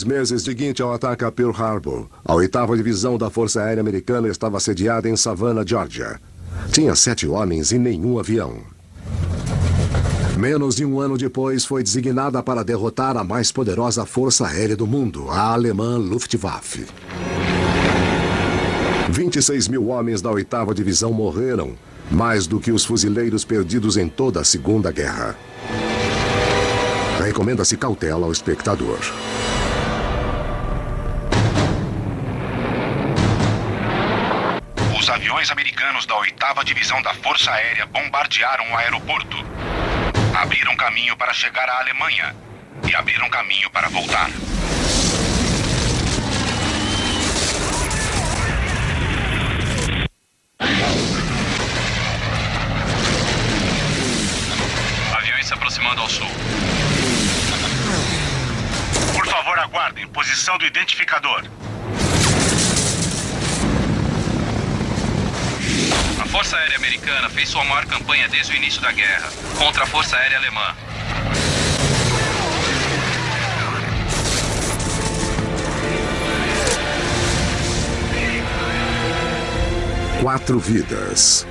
Meses seguinte ao ataque a Pearl Harbor, a 8ª Divisão da Força Aérea Americana estava sediada em Savannah, Geórgia. Tinha 7 homens e nenhum avião. Menos de um ano depois, foi designada para derrotar a mais poderosa força aérea do mundo, a alemã Luftwaffe. 26 mil homens da 8ª Divisão morreram, mais do que os fuzileiros perdidos em toda a Segunda Guerra. Recomenda-se cautela ao espectador. Os aviões americanos da 8ª Divisão da Força Aérea bombardearam o aeroporto. Abriram caminho para chegar à Alemanha e abriram caminho para voltar. Aviões se aproximando ao sul. Por favor, aguardem. Posição do identificador. A Força Aérea Americana fez sua maior campanha desde o início da guerra, contra a Força Aérea Alemã. Quatro vidas.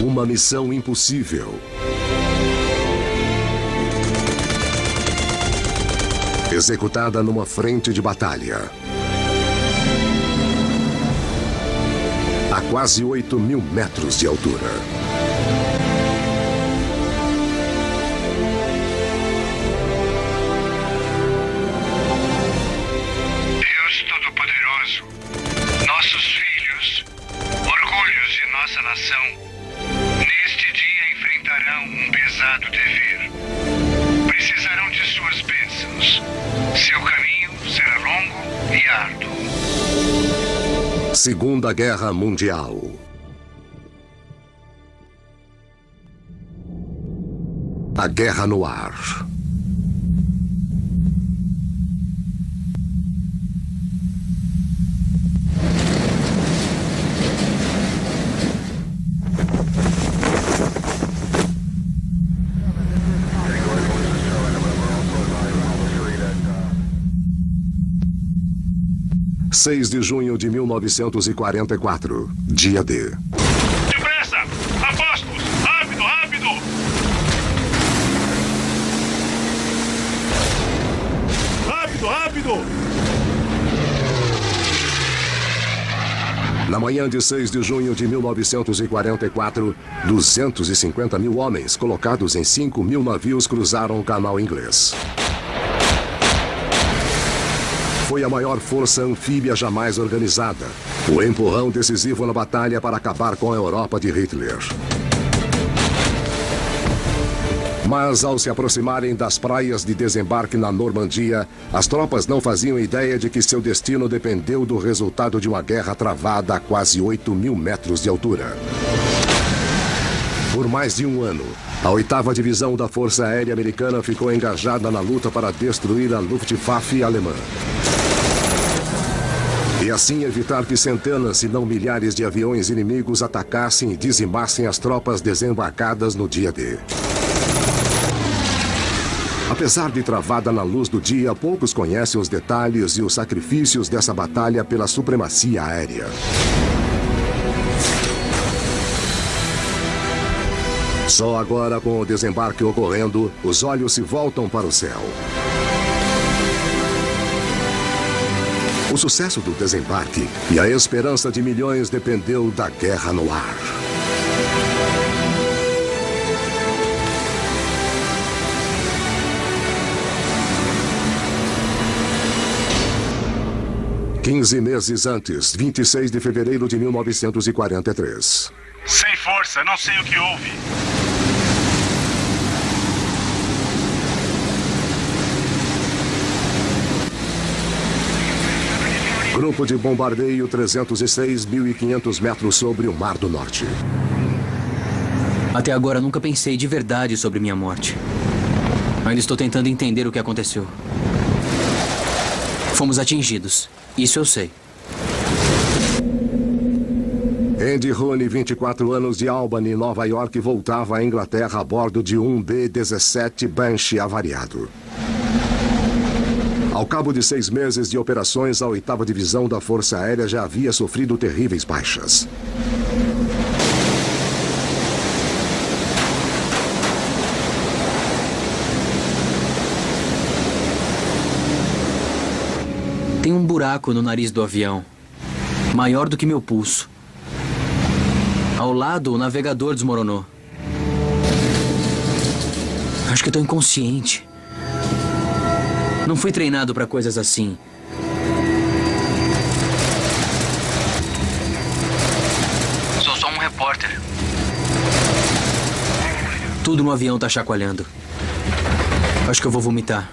Uma missão impossível. Executada numa frente de batalha. A quase 8.000 metros de altura. Deus Todo-Poderoso, nossos filhos, orgulhos de nossa nação, neste dia enfrentarão um pesado dever. Precisarão de suas bênçãos. Seu caminho será longo e árduo. Segunda Guerra Mundial. A Guerra no Ar. (6 de junho de 1944, dia D). Depressa! Apostos! Rápido, rápido! Rápido, rápido! Na manhã de 6 de junho de 1944, 250 mil homens colocados em 5.000 navios cruzaram o Canal Inglês. Foi a maior força anfíbia jamais organizada. O empurrão decisivo na batalha para acabar com a Europa de Hitler. Mas ao se aproximarem das praias de desembarque na Normandia, as tropas não faziam ideia de que seu destino dependeu do resultado de uma guerra travada a quase 8.000 metros de altura. Por mais de um ano, a 8ª Divisão da Força Aérea Americana ficou engajada na luta para destruir a Luftwaffe alemã. E assim evitar que centenas, se não milhares de aviões inimigos atacassem e dizimassem as tropas desembarcadas no dia D. Apesar de travada na luz do dia, poucos conhecem os detalhes e os sacrifícios dessa batalha pela supremacia aérea. Só agora, com o desembarque ocorrendo, os olhos se voltam para o céu. O sucesso do desembarque e a esperança de milhões dependeu da guerra no ar. (15 meses antes, 26 de fevereiro de 1943). Sem força, não sei o que houve. Grupo de bombardeio 306.500 metros sobre o Mar do Norte. Até agora nunca pensei de verdade sobre minha morte. Ainda estou tentando entender o que aconteceu. Fomos atingidos. Isso eu sei. Andy Rooney, 24 anos, de Albany, Nova York, voltava à Inglaterra a bordo de um B-17 Banshee avariado. Ao cabo de 6 meses de operações, a 8ª Divisão da Força Aérea já havia sofrido terríveis baixas. Tem um buraco no nariz do avião, maior do que meu pulso. Ao lado, o navegador desmoronou. Acho que estou inconsciente. Não fui treinado para coisas assim. Sou só um repórter. Tudo no avião tá chacoalhando. Acho que eu vou vomitar.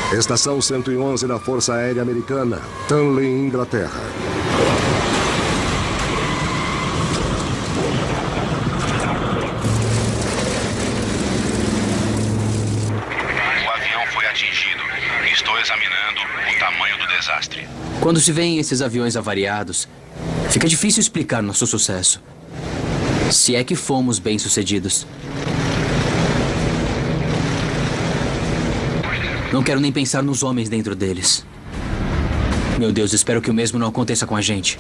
Estação 111 da Força Aérea Americana, Stanley, Inglaterra. O avião foi atingido. Estou examinando o tamanho do desastre. Quando se veem esses aviões avariados, fica difícil explicar nosso sucesso. Se é que fomos bem-sucedidos. Não quero nem pensar nos homens dentro deles. Meu Deus, espero que o mesmo não aconteça com a gente.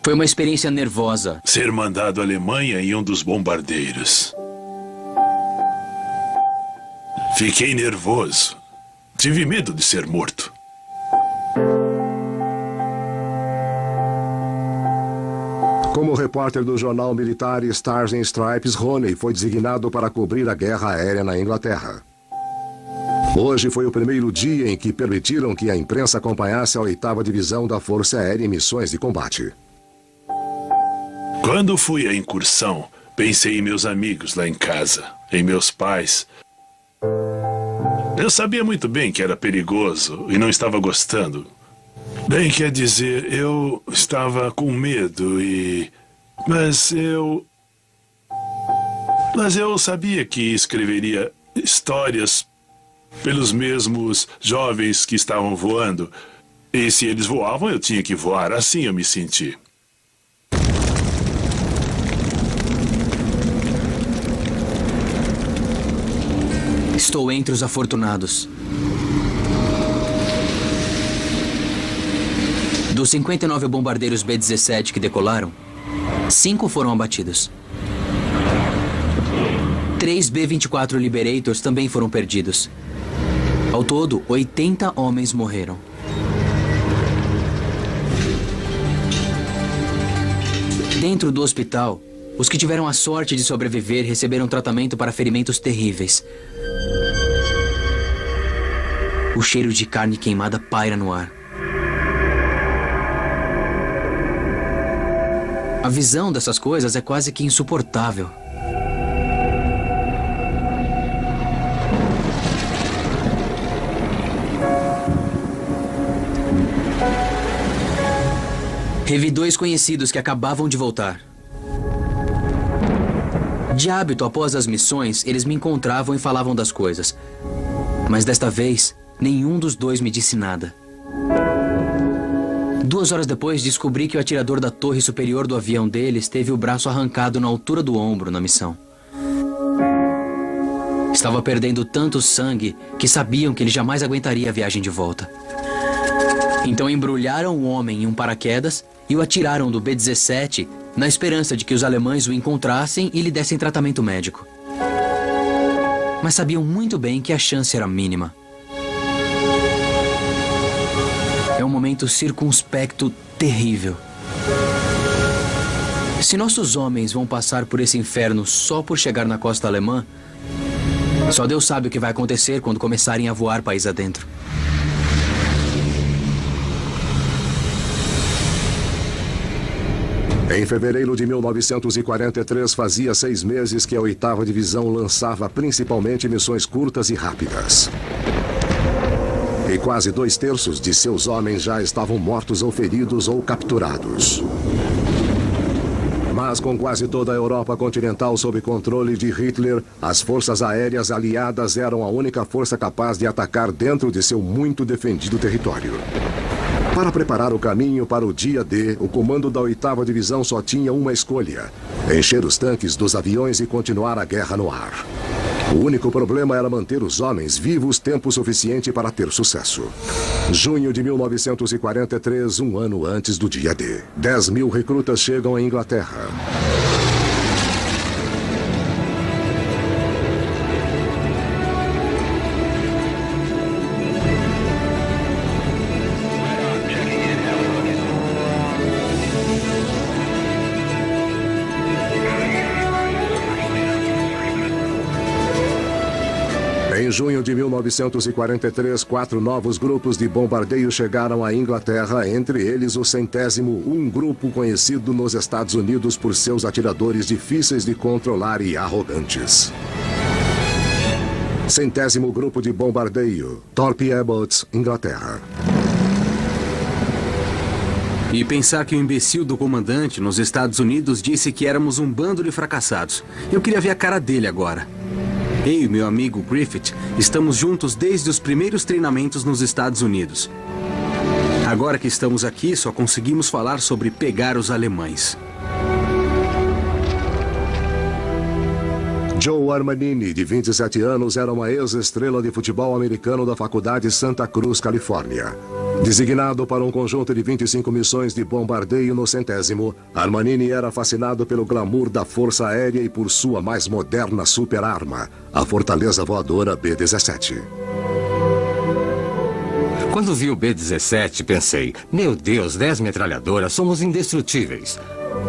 Foi uma experiência nervosa. Ser mandado à Alemanha em um dos bombardeiros. Fiquei nervoso. Tive medo de ser morto. Como repórter do jornal militar Stars and Stripes, Rooney foi designado para cobrir a guerra aérea na Inglaterra. Hoje foi o primeiro dia em que permitiram que a imprensa acompanhasse a 8ª Divisão da Força Aérea em missões de combate. Quando fui à incursão, pensei em meus amigos lá em casa, em meus pais. Eu sabia muito bem que era perigoso e não estava gostando. Bem, quer dizer, eu estava com medo Mas eu sabia que escreveria histórias pelos mesmos jovens que estavam voando. E se eles voavam, eu tinha que voar. Assim eu me senti. Estou entre os afortunados. Dos 59 bombardeiros B-17 que decolaram, 5 foram abatidos. 3 B-24 Liberators também foram perdidos. Ao todo, 80 homens morreram. Dentro do hospital, os que tiveram a sorte de sobreviver receberam tratamento para ferimentos terríveis. O cheiro de carne queimada paira no ar. A visão dessas coisas é quase que insuportável. Revi 2 conhecidos que acabavam de voltar. De hábito, após as missões, eles me encontravam e falavam das coisas. Mas desta vez, nenhum dos 2 me disse nada. 2 horas depois, descobri que o atirador da torre superior do avião deles teve o braço arrancado na altura do ombro na missão. Estava perdendo tanto sangue que sabiam que ele jamais aguentaria a viagem de volta. Então embrulharam o homem em um paraquedas e o atiraram do B-17 na esperança de que os alemães o encontrassem e lhe dessem tratamento médico. Mas sabiam muito bem que a chance era mínima. É um momento circunspecto terrível. Se nossos homens vão passar por esse inferno só por chegar na costa alemã, só Deus sabe o que vai acontecer quando começarem a voar país adentro. Em fevereiro de 1943, fazia 6 meses que a 8ª Divisão lançava principalmente missões curtas e rápidas. E quase 2/3 de seus homens já estavam mortos ou feridos ou capturados. Mas com quase toda a Europa continental sob controle de Hitler, as forças aéreas aliadas eram a única força capaz de atacar dentro de seu muito defendido território. Para preparar o caminho para o dia D, o comando da 8ª Divisão só tinha uma escolha: encher os tanques dos aviões e continuar a guerra no ar. O único problema era manter os homens vivos tempo suficiente para ter sucesso. Junho de 1943, um ano antes do dia D. 10.000 recrutas chegam à Inglaterra. Em junho de 1943, 4 novos grupos de bombardeio chegaram à Inglaterra, entre eles o 100º, um grupo conhecido nos Estados Unidos por seus atiradores difíceis de controlar e arrogantes. 100º Grupo de Bombardeio, Thorpe Abbott, Inglaterra. E pensar que o imbecil do comandante nos Estados Unidos disse que éramos um bando de fracassados. Eu queria ver a cara dele agora. Eu e meu amigo Griffith estamos juntos desde os primeiros treinamentos nos Estados Unidos. Agora que estamos aqui, só conseguimos falar sobre pegar os alemães. Joe Armanini, de 27 anos, era uma ex-estrela de futebol americano da Faculdade Santa Cruz, Califórnia. Designado para um conjunto de 25 missões de bombardeio no 100º, Armanini era fascinado pelo glamour da Força Aérea e por sua mais moderna superarma, a fortaleza voadora B-17. Quando vi o B-17, pensei, meu Deus, 10 metralhadoras, somos indestrutíveis.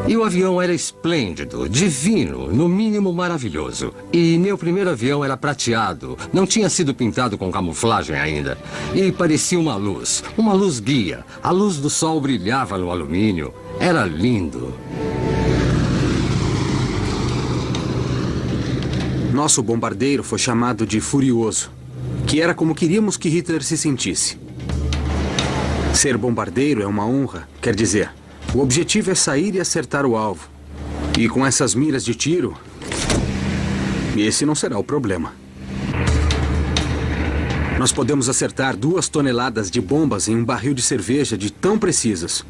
E o avião era esplêndido, divino, no mínimo maravilhoso. E meu primeiro avião era prateado, não tinha sido pintado com camuflagem ainda. E parecia uma luz guia. A luz do sol brilhava no alumínio. Era lindo. Nosso bombardeiro foi chamado de Furioso, que era como queríamos que Hitler se sentisse. Ser bombardeiro é uma honra, quer dizer, o objetivo é sair e acertar o alvo. E com essas miras de tiro, esse não será o problema. Nós podemos acertar 2 toneladas de bombas em um barril de cerveja de tão precisas.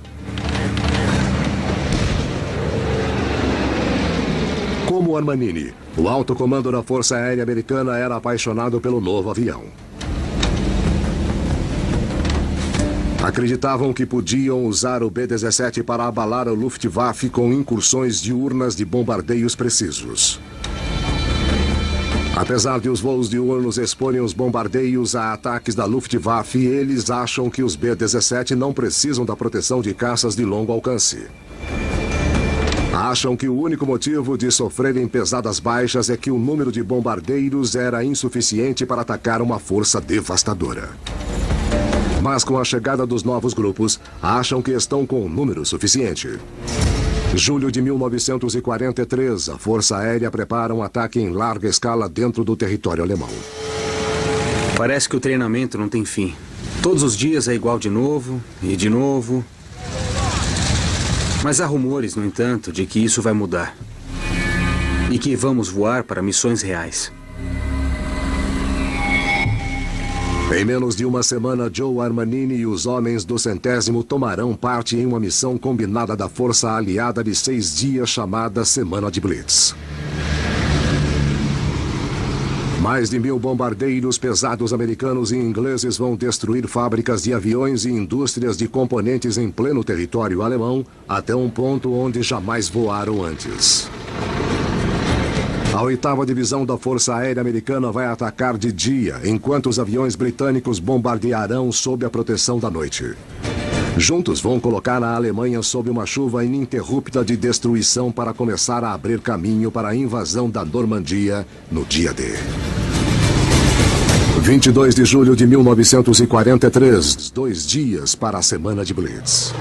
Como Armanini, o alto comando da Força Aérea Americana era apaixonado pelo novo avião. Acreditavam que podiam usar o B-17 para abalar o Luftwaffe com incursões diurnas de bombardeios precisos. Apesar de os voos diurnos exporem os bombardeios a ataques da Luftwaffe, eles acham que os B-17 não precisam da proteção de caças de longo alcance. Acham que o único motivo de sofrerem pesadas baixas é que o número de bombardeiros era insuficiente para atacar uma força devastadora. Mas com a chegada dos novos grupos, acham que estão com um número suficiente. Julho de 1943, a Força Aérea prepara um ataque em larga escala dentro do território alemão. Parece que o treinamento não tem fim. Todos os dias é igual de novo e de novo. Mas há rumores, no entanto, de que isso vai mudar. E que vamos voar para missões reais. Em menos de uma semana, Joe Armanini e os homens do 100º tomarão parte em uma missão combinada da Força Aliada de 6 dias chamada Semana de Blitz. Mais de 1.000 bombardeiros pesados americanos e ingleses vão destruir fábricas de aviões e indústrias de componentes em pleno território alemão, até um ponto onde jamais voaram antes. A 8ª Divisão da Força Aérea Americana vai atacar de dia, enquanto os aviões britânicos bombardearão sob a proteção da noite. Juntos vão colocar a Alemanha sob uma chuva ininterrupta de destruição para começar a abrir caminho para a invasão da Normandia no dia D. 22 de julho de 1943, 2 dias para a Semana de Blitz.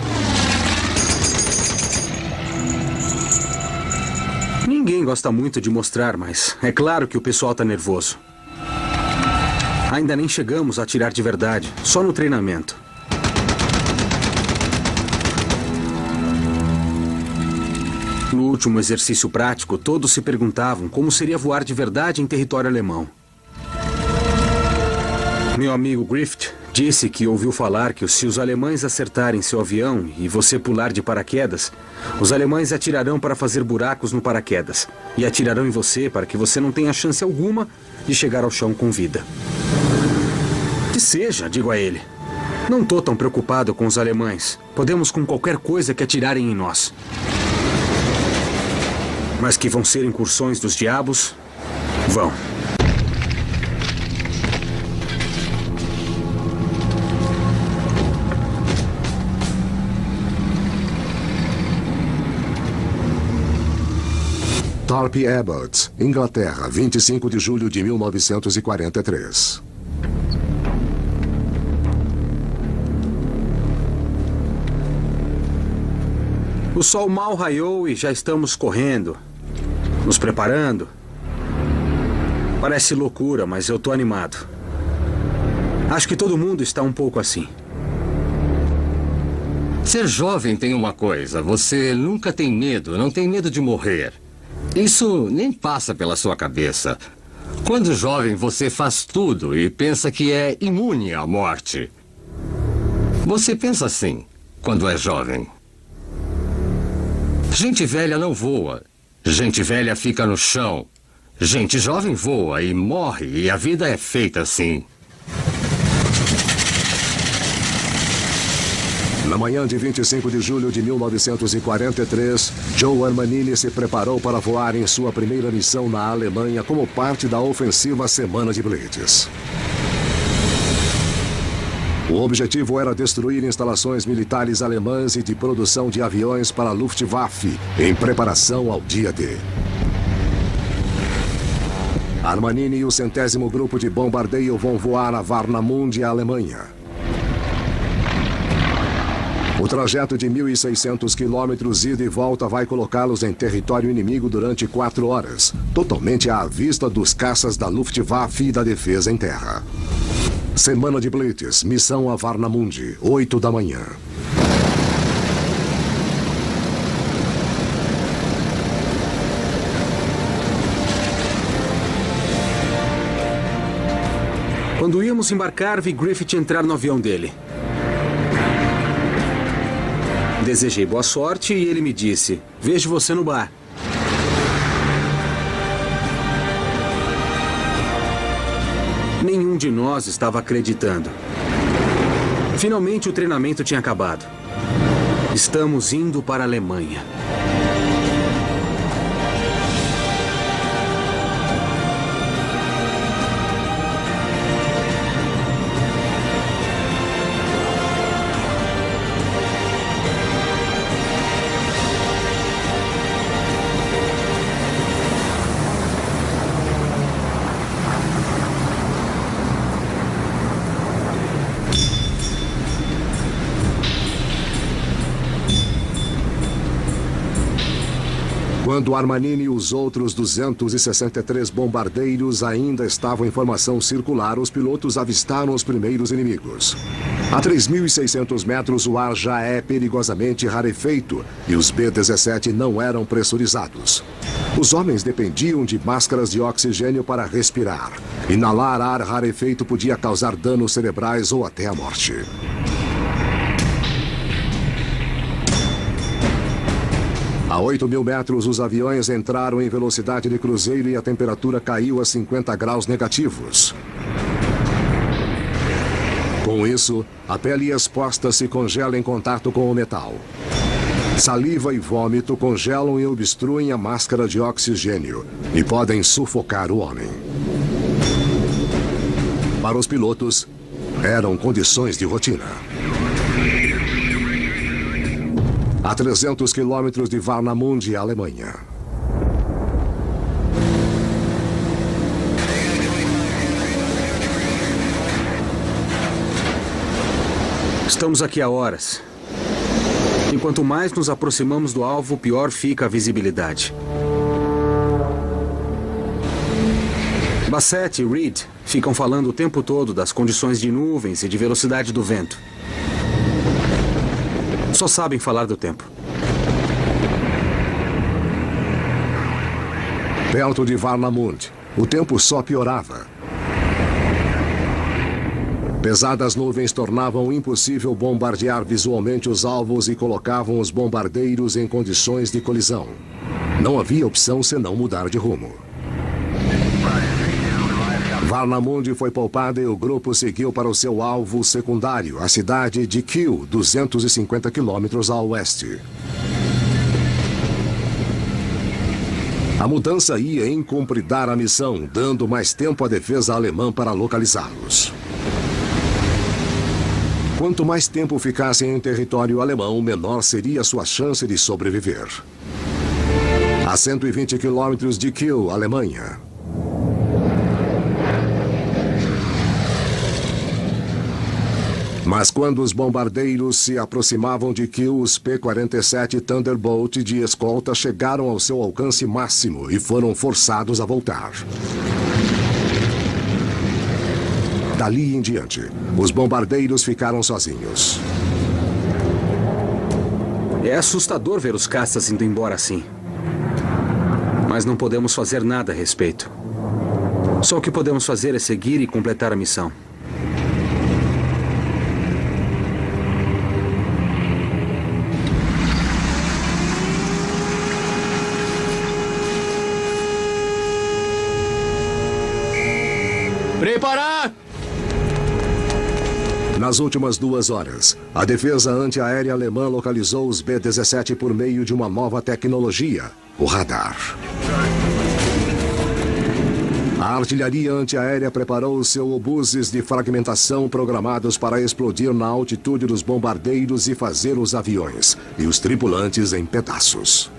gosta muito de mostrar, mas é claro que o pessoal tá nervoso. Ainda nem chegamos a atirar de verdade, só no treinamento. No último exercício prático, todos se perguntavam como seria voar de verdade em território alemão. Meu amigo Griffith disse que ouviu falar que se os alemães acertarem seu avião e você pular de paraquedas, os alemães atirarão para fazer buracos no paraquedas e atirarão em você para que você não tenha chance alguma de chegar ao chão com vida. Que seja, digo a ele. Não tô tão preocupado com os alemães. Podemos com qualquer coisa que atirarem em nós. Mas que vão ser incursões dos diabos, vão. Thorpe Abbott, Inglaterra, 25 de julho de 1943. O sol mal raiou e já estamos correndo, nos preparando. Parece loucura, mas eu tô animado. Acho que todo mundo está um pouco assim. Ser jovem tem uma coisa, você nunca tem medo, não tem medo de morrer. Isso nem passa pela sua cabeça. Quando jovem, você faz tudo e pensa que é imune à morte. Você pensa assim, quando é jovem. Gente velha não voa. Gente velha fica no chão. Gente jovem voa e morre, e a vida é feita assim. Na manhã de 25 de julho de 1943, Joe Armanini se preparou para voar em sua primeira missão na Alemanha como parte da ofensiva Semana de Blitz. O objetivo era destruir instalações militares alemãs e de produção de aviões para a Luftwaffe, em preparação ao dia D. Armanini e o 100º Grupo de Bombardeio vão voar a Warnemünde, Alemanha. O trajeto de 1.600 quilômetros ida e volta vai colocá-los em território inimigo durante 4 horas, totalmente à vista dos caças da Luftwaffe e da defesa em terra. Semana de Blitz, missão a Warnemünde, 8 da manhã. Quando íamos embarcar, vi Griffith entrar no avião dele. Desejei boa sorte e ele me disse: "Vejo você no bar." Nenhum de nós estava acreditando. Finalmente o treinamento tinha acabado. Estamos indo para a Alemanha. Quando Armanini e os outros 263 bombardeiros ainda estavam em formação circular, os pilotos avistaram os primeiros inimigos. A 3.600 metros, o ar já é perigosamente rarefeito e os B-17 não eram pressurizados. Os homens dependiam de máscaras de oxigênio para respirar. Inalar ar rarefeito podia causar danos cerebrais ou até a morte. A 8.000 metros, os aviões entraram em velocidade de cruzeiro e a temperatura caiu a 50 graus negativos. Com isso, a pele exposta se congela em contato com o metal. Saliva e vômito congelam e obstruem a máscara de oxigênio e podem sufocar o homem. Para os pilotos, eram condições de rotina. A 300 quilômetros de Warnemünde, Alemanha. Estamos aqui há horas. E quanto mais nos aproximamos do alvo, pior fica a visibilidade. Bassett e Reed ficam falando o tempo todo das condições de nuvens e de velocidade do vento. Só sabem falar do tempo. Perto de Varnamund, o tempo só piorava. Pesadas nuvens tornavam impossível bombardear visualmente os alvos e colocavam os bombardeiros em condições de colisão. Não havia opção senão mudar de rumo. Varnamund foi poupada e o grupo seguiu para o seu alvo secundário, a cidade de Kiel, 250 quilômetros a oeste. A mudança ia incumpridar a missão, dando mais tempo à defesa alemã para localizá-los. Quanto mais tempo ficassem em território alemão, menor seria sua chance de sobreviver. A 120 quilômetros de Kiel, Alemanha. Mas quando os bombardeiros se aproximavam de Kiel, os P-47 Thunderbolt de escolta chegaram ao seu alcance máximo e foram forçados a voltar. Dali em diante, os bombardeiros ficaram sozinhos. É assustador ver os caças indo embora assim. Mas não podemos fazer nada a respeito. Só o que podemos fazer é seguir e completar a missão. Preparar! Nas últimas 2 horas, a defesa antiaérea alemã localizou os B-17 por meio de uma nova tecnologia, o radar. A artilharia antiaérea preparou seus obuses de fragmentação programados para explodir na altitude dos bombardeiros e fazer os aviões e os tripulantes em pedaços.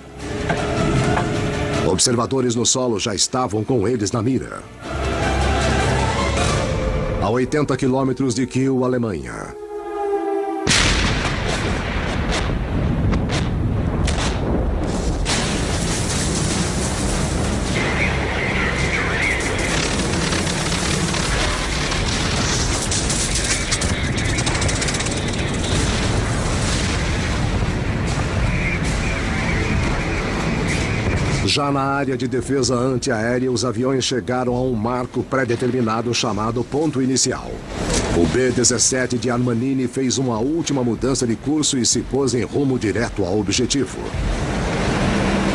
Observadores no solo já estavam com eles na mira. A 80 quilômetros de Kiel, Alemanha. Já na área de defesa antiaérea, os aviões chegaram a um marco pré-determinado chamado ponto inicial. O B-17 de Armanini fez uma última mudança de curso e se pôs em rumo direto ao objetivo.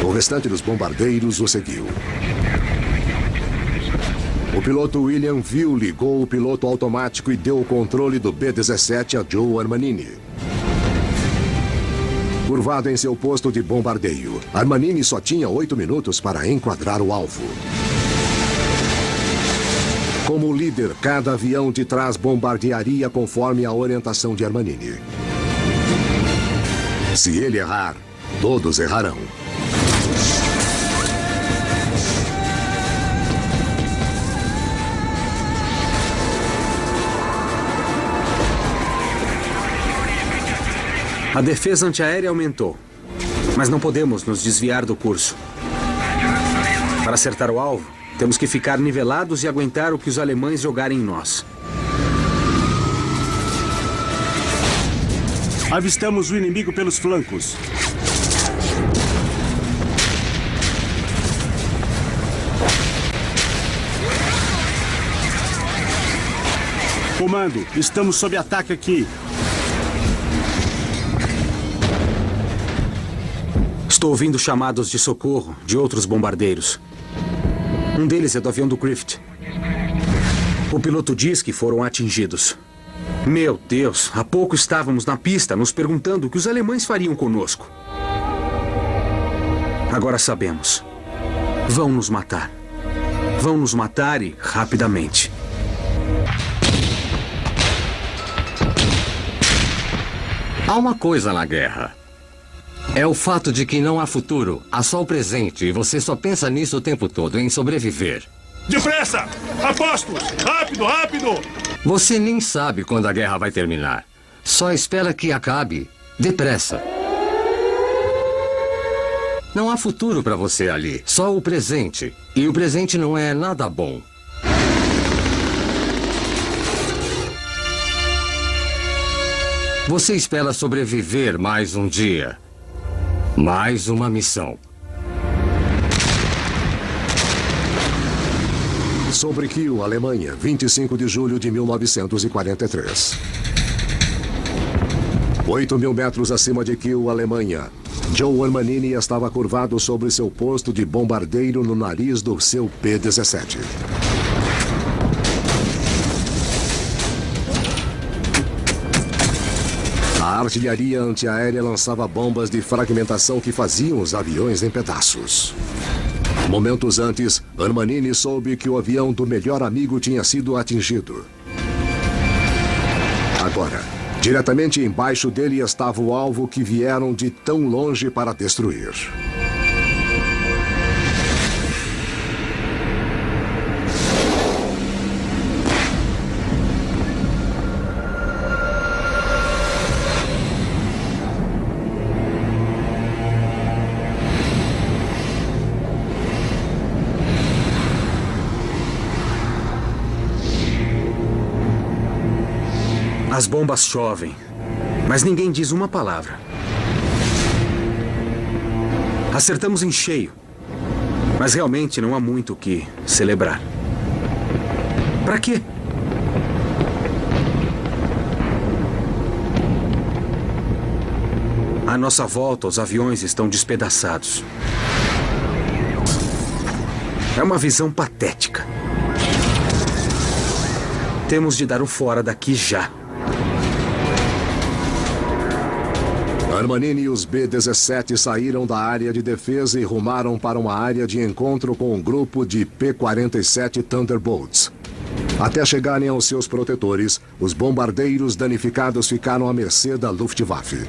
O restante dos bombardeiros o seguiu. O piloto William Vill ligou o piloto automático e deu o controle do B-17 a Joe Armanini. Curvado em seu posto de bombardeio, Armanini só tinha 8 minutos para enquadrar o alvo. Como líder, cada avião de trás bombardearia conforme a orientação de Armanini. Se ele errar, todos errarão. A defesa antiaérea aumentou, mas não podemos nos desviar do curso. Para acertar o alvo, temos que ficar nivelados e aguentar o que os alemães jogarem em nós. Avistamos o inimigo pelos flancos. Comando, estamos sob ataque aqui. Estou ouvindo chamados de socorro de outros bombardeiros. Um deles é do avião do Griffith. O piloto diz que foram atingidos. Meu Deus, há pouco estávamos na pista nos perguntando o que os alemães fariam conosco. Agora sabemos. Vão nos matar. Vão nos matar e rapidamente. Há uma coisa na guerra. É o fato de que não há futuro, há só o presente e você só pensa nisso o tempo todo, em sobreviver. Depressa! Apostos! Rápido, rápido! Você nem sabe quando a guerra vai terminar. Só espera que acabe. Depressa. Não há futuro para você ali, só o presente. E o presente não é nada bom. Você espera sobreviver mais um dia. Mais uma missão. Sobre Kiel, Alemanha, 25 de julho de 1943. 8.000 metros acima de Kiel, Alemanha, Joe Armanini estava curvado sobre seu posto de bombardeiro no nariz do seu P-17. A artilharia antiaérea lançava bombas de fragmentação que faziam os aviões em pedaços. Momentos antes, Armanini soube que o avião do melhor amigo tinha sido atingido. Agora, diretamente embaixo dele estava o alvo que vieram de tão longe para destruir. As bombas chovem, mas ninguém diz uma palavra. Acertamos em cheio, mas realmente não há muito o que celebrar. Pra quê? À nossa volta, os aviões estão despedaçados. É uma visão patética. Temos de dar um fora daqui já. Armanini e os B-17 saíram da área de defesa e rumaram para uma área de encontro com um grupo de P-47 Thunderbolts. Até chegarem aos seus protetores, os bombardeiros danificados ficaram à mercê da Luftwaffe.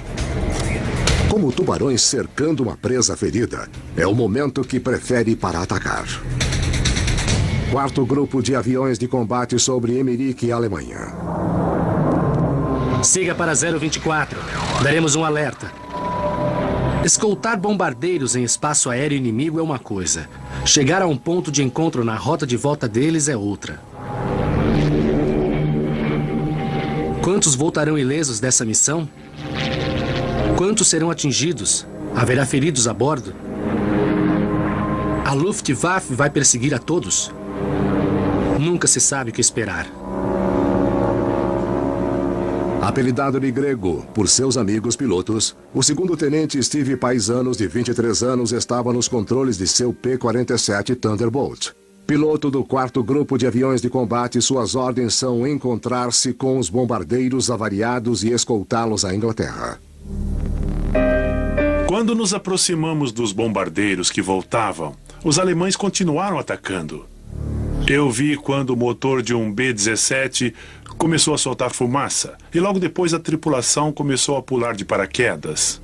Como tubarões cercando uma presa ferida, é o momento que prefere para atacar. Quarto grupo de aviões de combate sobre Emmerich, Alemanha. Siga para 024. Daremos um alerta. Escoltar bombardeiros em espaço aéreo inimigo é uma coisa. Chegar a um ponto de encontro na rota de volta deles é outra. Quantos voltarão ilesos dessa missão? Quantos serão atingidos? Haverá feridos a bordo? A Luftwaffe vai perseguir a todos? Nunca se sabe o que esperar. Apelidado de Grego por seus amigos pilotos, o segundo-tenente Steve Paisanos, de 23 anos, estava nos controles de seu P-47 Thunderbolt. Piloto do quarto grupo de aviões de combate, suas ordens são encontrar-se com os bombardeiros avariados e escoltá-los à Inglaterra. Quando nos aproximamos dos bombardeiros que voltavam, os alemães continuaram atacando. Eu vi quando o motor de um B-17 começou a soltar fumaça e logo depois a tripulação começou a pular de paraquedas.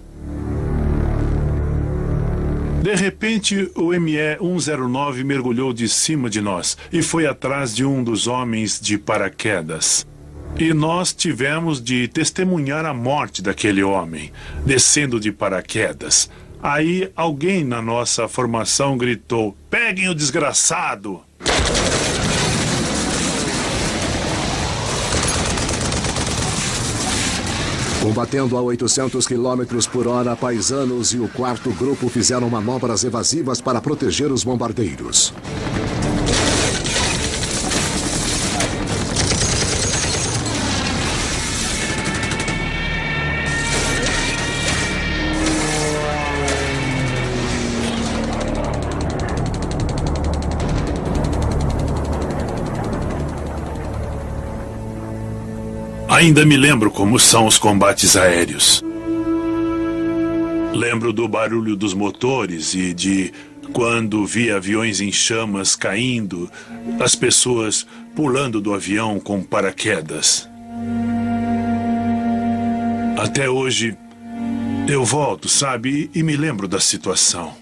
De repente, o ME-109 mergulhou de cima de nós e foi atrás de um dos homens de paraquedas. E nós tivemos de testemunhar a morte daquele homem, descendo de paraquedas. Aí alguém na nossa formação gritou: "Peguem o desgraçado!" Combatendo a 800 km por hora, Paisanos e o quarto grupo fizeram manobras evasivas para proteger os bombardeiros. Ainda me lembro como são os combates aéreos. Lembro do barulho dos motores e de quando vi aviões em chamas caindo, as pessoas pulando do avião com paraquedas. Até hoje, eu volto, sabe, e me lembro da situação.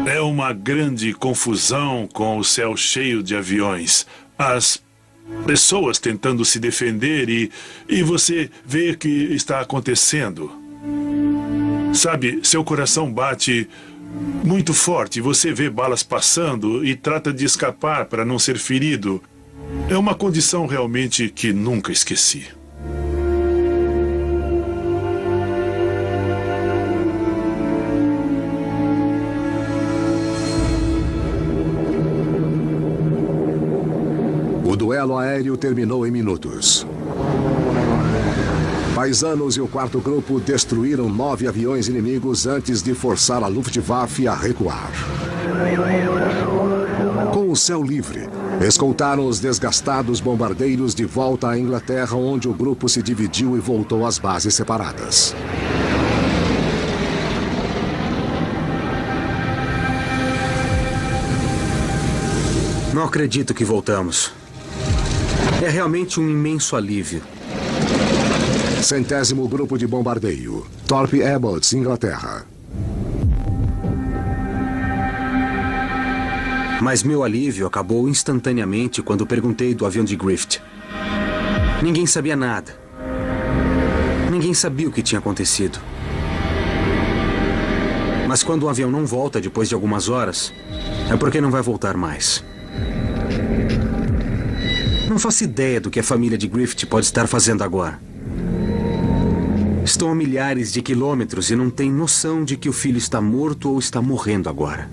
É uma grande confusão com o céu cheio de aviões. As pessoas tentando se defender e você vê o que está acontecendo. Sabe, seu coração bate muito forte. Você vê balas passando e trata de escapar para não ser ferido. É uma condição realmente que nunca esqueci. aéreo terminou em minutos. Paisanos e o quarto grupo destruíram 9 aviões inimigos antes de forçar a Luftwaffe a recuar. Com o céu livre, escoltaram os desgastados bombardeiros de volta à Inglaterra, onde o grupo se dividiu e voltou às bases separadas. Não acredito que voltamos. É realmente um imenso alívio. 100º Grupo de Bombardeio, Thorpe Abbotts, Inglaterra. Mas meu alívio acabou instantaneamente quando perguntei do avião de Griffith. Ninguém sabia nada. Ninguém sabia o que tinha acontecido. Mas quando o avião não volta depois de algumas horas, é porque não vai voltar mais. Não faço ideia do que a família de Griffith pode estar fazendo agora. Estão a milhares de quilômetros e não têm noção de que o filho está morto ou está morrendo agora.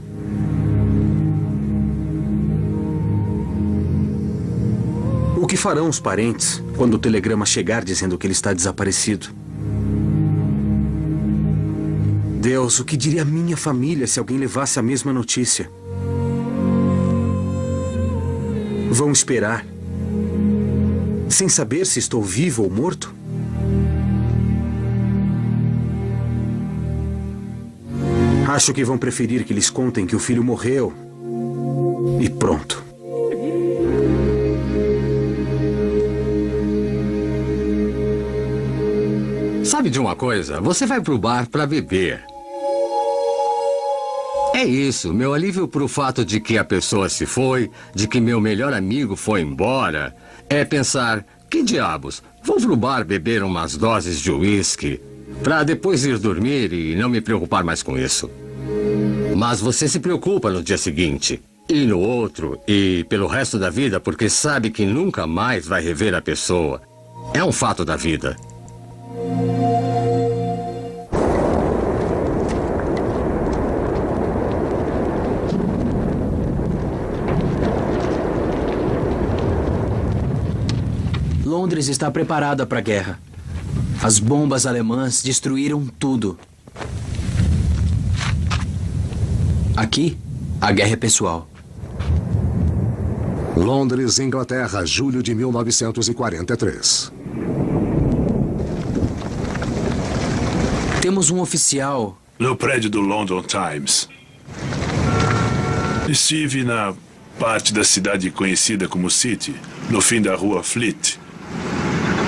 O que farão os parentes quando o telegrama chegar dizendo que ele está desaparecido? Deus, o que diria a minha família se alguém levasse a mesma notícia? Vão esperar, sem saber se estou vivo ou morto? Acho que vão preferir que lhes contem que o filho morreu e pronto. Sabe de uma coisa? Você vai pro bar pra beber. É isso, meu alívio pro fato de que a pessoa se foi, de que meu melhor amigo foi embora, é pensar, que diabos, vou pro bar beber umas doses de uísque, pra depois ir dormir e não me preocupar mais com isso. Mas você se preocupa no dia seguinte, e no outro, e pelo resto da vida, porque sabe que nunca mais vai rever a pessoa. É um fato da vida. Londres está preparada para a guerra. As bombas alemãs destruíram tudo. Aqui, a guerra é pessoal. Londres, Inglaterra, julho de 1943. Temos um oficial... No prédio do London Times. Estive na parte da cidade conhecida como City, no fim da rua Fleet,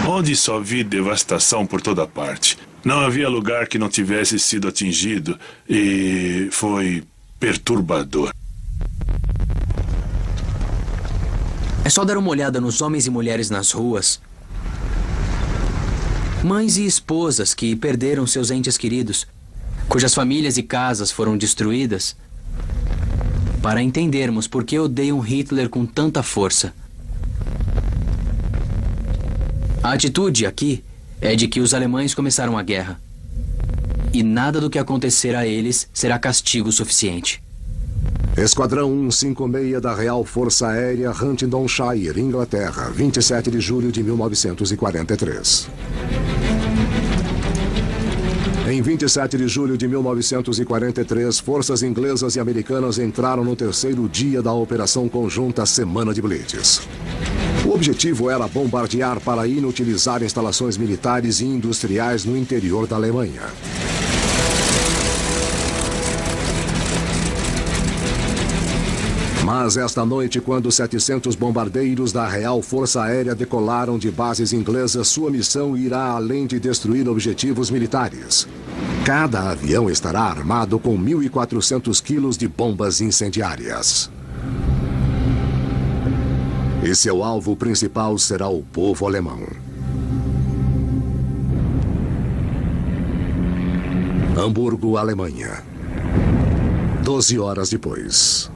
onde só vi devastação por toda parte. Não havia lugar que não tivesse sido atingido e foi perturbador. É só dar uma olhada nos homens e mulheres nas ruas. Mães e esposas que perderam seus entes queridos, cujas famílias e casas foram destruídas, para entendermos por que odeiam Hitler com tanta força. A atitude aqui é de que os alemães começaram a guerra. E nada do que acontecer a eles será castigo suficiente. Esquadrão 156 da Real Força Aérea, Huntingdonshire, Inglaterra, 27 de julho de 1943. Em 27 de julho de 1943, forças inglesas e americanas entraram no terceiro dia da Operação Conjunta Semana de Blitz. O objetivo era bombardear para inutilizar instalações militares e industriais no interior da Alemanha. Mas esta noite, quando 700 bombardeiros da Real Força Aérea decolaram de bases inglesas, sua missão irá além de destruir objetivos militares. Cada avião estará armado com 1.400 quilos de bombas incendiárias. E seu alvo principal será o povo alemão. Hamburgo, Alemanha. 12 horas depois.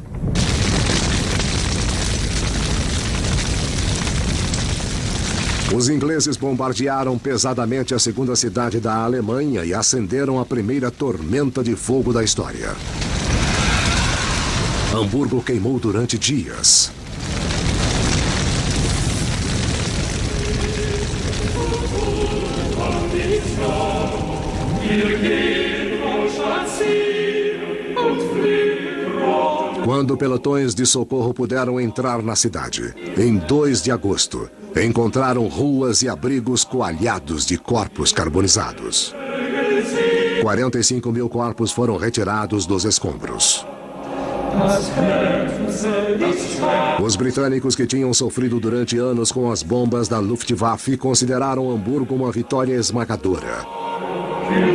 Os ingleses bombardearam pesadamente a segunda cidade da Alemanha e acenderam a primeira tormenta de fogo da história. Hamburgo queimou durante dias. Quando pelotões de socorro puderam entrar na cidade, em 2 de agosto, encontraram ruas e abrigos coalhados de corpos carbonizados. 45 mil corpos foram retirados dos escombros. Os britânicos que tinham sofrido durante anos com as bombas da Luftwaffe consideraram Hamburgo uma vitória esmagadora.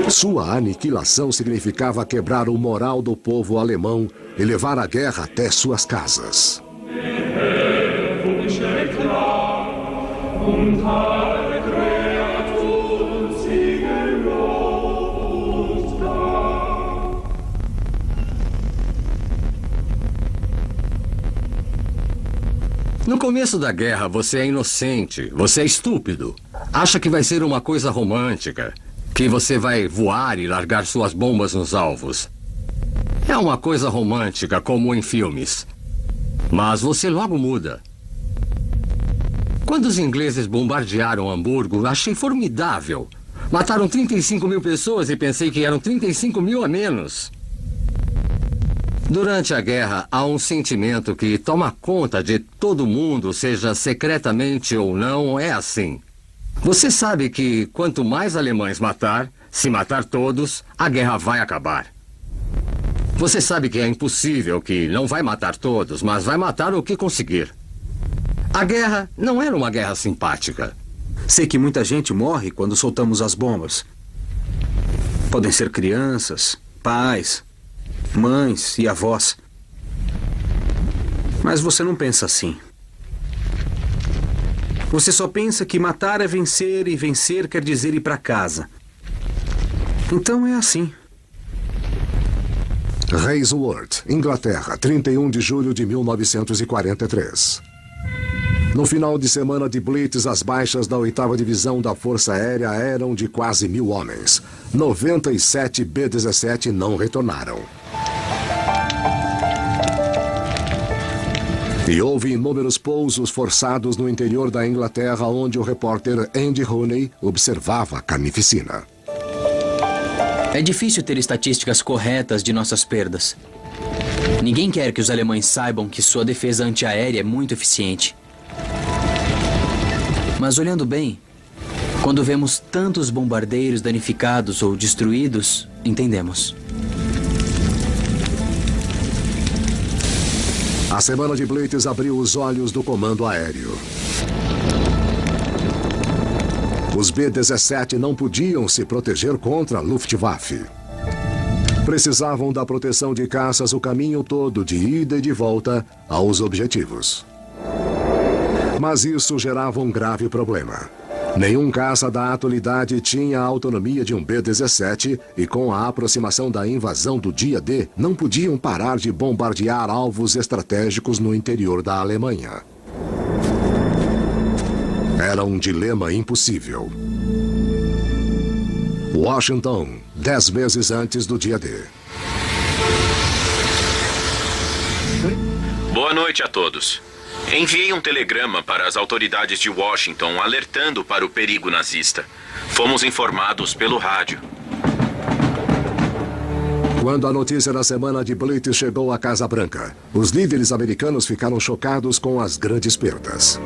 Sua aniquilação significava quebrar o moral do povo alemão e levar a guerra até suas casas. No começo da guerra, você é inocente, você é estúpido. Acha que vai ser uma coisa romântica, que você vai voar e largar suas bombas nos alvos. É uma coisa romântica, como em filmes. Mas você logo muda. Quando os ingleses bombardearam Hamburgo, achei formidável. Mataram 35 mil pessoas e pensei que eram 35 mil a menos. Durante a guerra, há um sentimento que toma conta de todo mundo, seja secretamente ou não, é assim. Você sabe que quanto mais alemães matar, se matar todos, a guerra vai acabar. Você sabe que é impossível, que não vai matar todos, mas vai matar o que conseguir. A guerra não era uma guerra simpática. Sei que muita gente morre quando soltamos as bombas. Podem ser crianças, pais, mães e avós. Mas você não pensa assim. Você só pensa que matar é vencer e vencer quer dizer ir para casa. Então é assim. Raceworth, Inglaterra, 31 de julho de 1943. No final de semana de Blitz, as baixas da 8ª Divisão da Força Aérea eram de quase 1.000 homens. 97 B-17 não retornaram. E houve inúmeros pousos forçados no interior da Inglaterra, onde o repórter Andy Rooney observava a carnificina. É difícil ter estatísticas corretas de nossas perdas. Ninguém quer que os alemães saibam que sua defesa antiaérea é muito eficiente. Mas olhando bem, quando vemos tantos bombardeiros danificados ou destruídos, entendemos. A semana de Blitz abriu os olhos do comando aéreo. Os B-17 não podiam se proteger contra a Luftwaffe. Precisavam da proteção de caças o caminho todo, de ida e de volta, aos objetivos. Mas isso gerava um grave problema. Nenhum caça da atualidade tinha a autonomia de um B-17 e, com a aproximação da invasão do dia D, não podiam parar de bombardear alvos estratégicos no interior da Alemanha. Era um dilema impossível. Washington, 10 meses antes do dia D. Boa noite a todos. Enviei um telegrama para as autoridades de Washington alertando para o perigo nazista. Fomos informados pelo rádio. Quando a notícia da semana de Blitz chegou à Casa Branca, os líderes americanos ficaram chocados com as grandes perdas.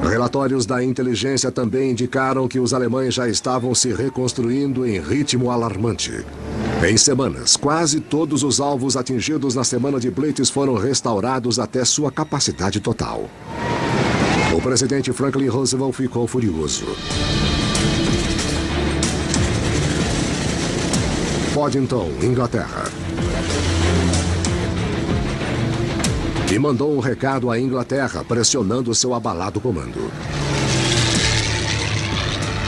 Relatórios da inteligência também indicaram que os alemães já estavam se reconstruindo em ritmo alarmante. Em semanas, quase todos os alvos atingidos na semana de Blitz foram restaurados até sua capacidade total. O presidente Franklin Roosevelt ficou furioso. Poddington, Inglaterra. E mandou um recado à Inglaterra, pressionando seu abalado comando.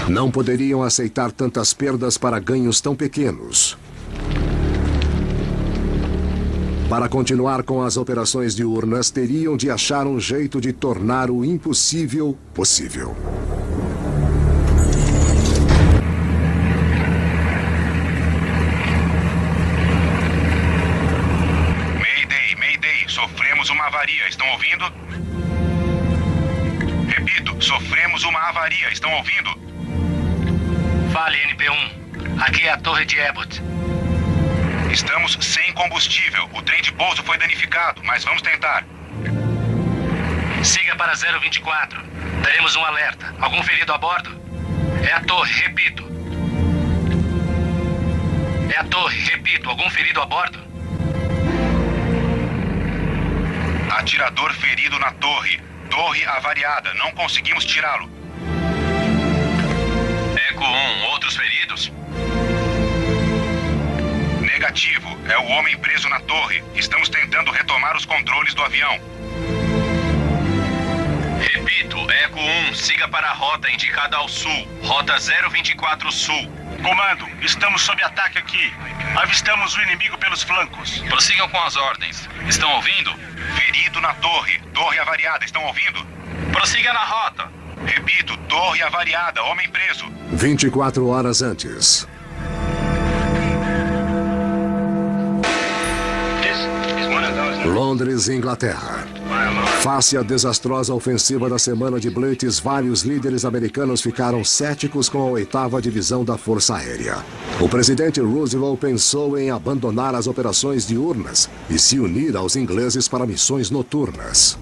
Não poderiam aceitar tantas perdas para ganhos tão pequenos. Para continuar com as operações diurnas, teriam de achar um jeito de tornar o impossível possível. Mayday, sofremos uma avaria, estão ouvindo? Repito, sofremos uma avaria, estão ouvindo? Vale, NP1. Aqui é a torre de Abbott. Estamos sem combustível. O trem de pouso foi danificado, mas vamos tentar. Siga para 024. Teremos um alerta. Algum ferido a bordo? É a torre, repito. É a torre, repito. Algum ferido a bordo? Atirador ferido na torre. Torre avariada. Não conseguimos tirá-lo. Eco 1, outros feridos? Negativo. É o homem preso na torre. Estamos tentando retomar os controles do avião. Repito, Eco 1, siga para a rota indicada ao sul. Rota 024 Sul. Comando, estamos sob ataque aqui. Avistamos o inimigo pelos flancos. Prossigam com as ordens. Estão ouvindo? Ferido na torre. Torre avariada. Estão ouvindo? Prossiga na rota. Repito, torre avariada. Homem preso. 24 horas antes. Londres, Inglaterra. Face à desastrosa ofensiva da semana de Blitz, vários líderes americanos ficaram céticos com a 8ª Divisão da Força Aérea. O presidente Roosevelt pensou em abandonar as operações diurnas e se unir aos ingleses para missões noturnas.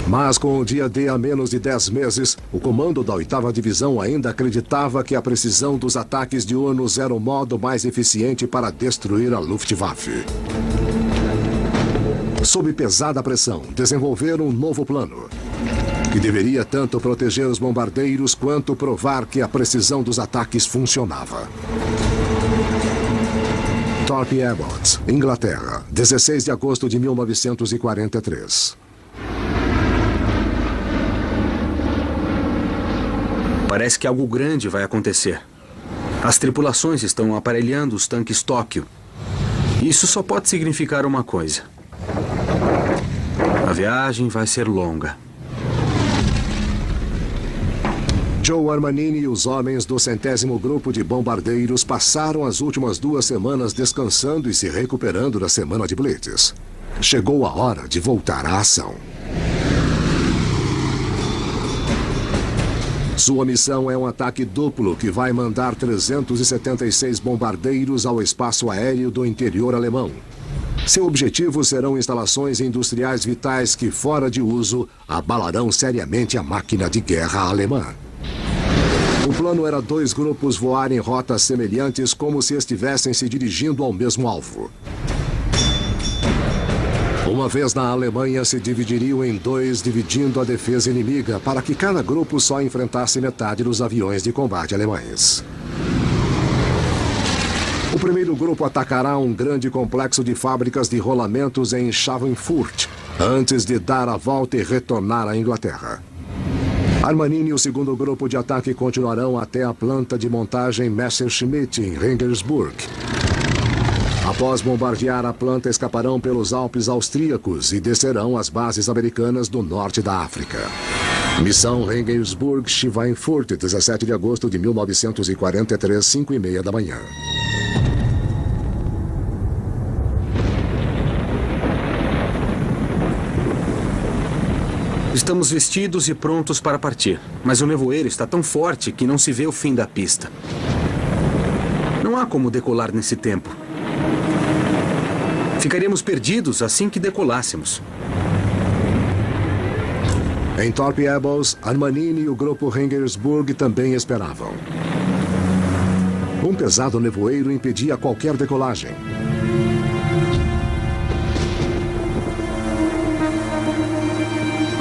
Mas com o dia D a menos de 10 meses, o comando da 8ª Divisão ainda acreditava que a precisão dos ataques diurnos era o modo mais eficiente para destruir a Luftwaffe. Sob pesada pressão, desenvolveram um novo plano, que deveria tanto proteger os bombardeiros quanto provar que a precisão dos ataques funcionava. Thorpe Abbott, Inglaterra, 16 de agosto de 1943. Parece que algo grande vai acontecer. As tripulações estão aparelhando os tanques Tóquio. Isso só pode significar uma coisa. A viagem vai ser longa. Joe Armanini e os homens do 100º Grupo de Bombardeiros passaram as últimas 2 semanas descansando e se recuperando da semana de Blitz. Chegou a hora de voltar à ação. Sua missão é um ataque duplo que vai mandar 376 bombardeiros ao espaço aéreo do interior alemão. Seu objetivo serão instalações industriais vitais que, fora de uso, abalarão seriamente a máquina de guerra alemã. O plano era 2 grupos voar em rotas semelhantes como se estivessem se dirigindo ao mesmo alvo. Uma vez na Alemanha, se dividiriam em 2, dividindo a defesa inimiga, para que cada grupo só enfrentasse metade dos aviões de combate alemães. O primeiro grupo atacará um grande complexo de fábricas de rolamentos em Schweinfurt, antes de dar a volta e retornar à Inglaterra. Armanini e o segundo grupo de ataque continuarão até a planta de montagem Messerschmitt, em Regensburg. Após bombardear a planta, escaparão pelos Alpes austríacos e descerão às bases americanas do norte da África. Missão Regensburg, Schweinfurt, 17 de agosto de 1943, 5h30 da manhã. Estamos vestidos e prontos para partir, mas o nevoeiro está tão forte que não se vê o fim da pista. Não há como decolar nesse tempo. Ficaríamos perdidos assim que decolássemos. Em Thorpe Abbott, Armanini e o grupo Regensburg também esperavam. Um pesado nevoeiro impedia qualquer decolagem.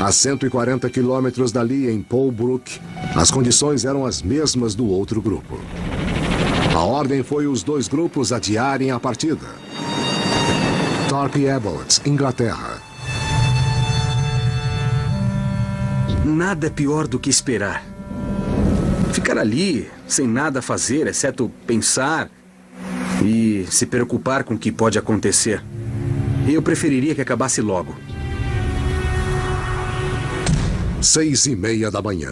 A 140 quilômetros dali, em Polbrook, as condições eram as mesmas do outro grupo. A ordem foi os 2 grupos adiarem a partida. Thorpe Abbott, Inglaterra. Nada é pior do que esperar. Ficar ali, sem nada a fazer, exceto pensar e se preocupar com o que pode acontecer. Eu preferiria que acabasse logo. 6h30 da manhã.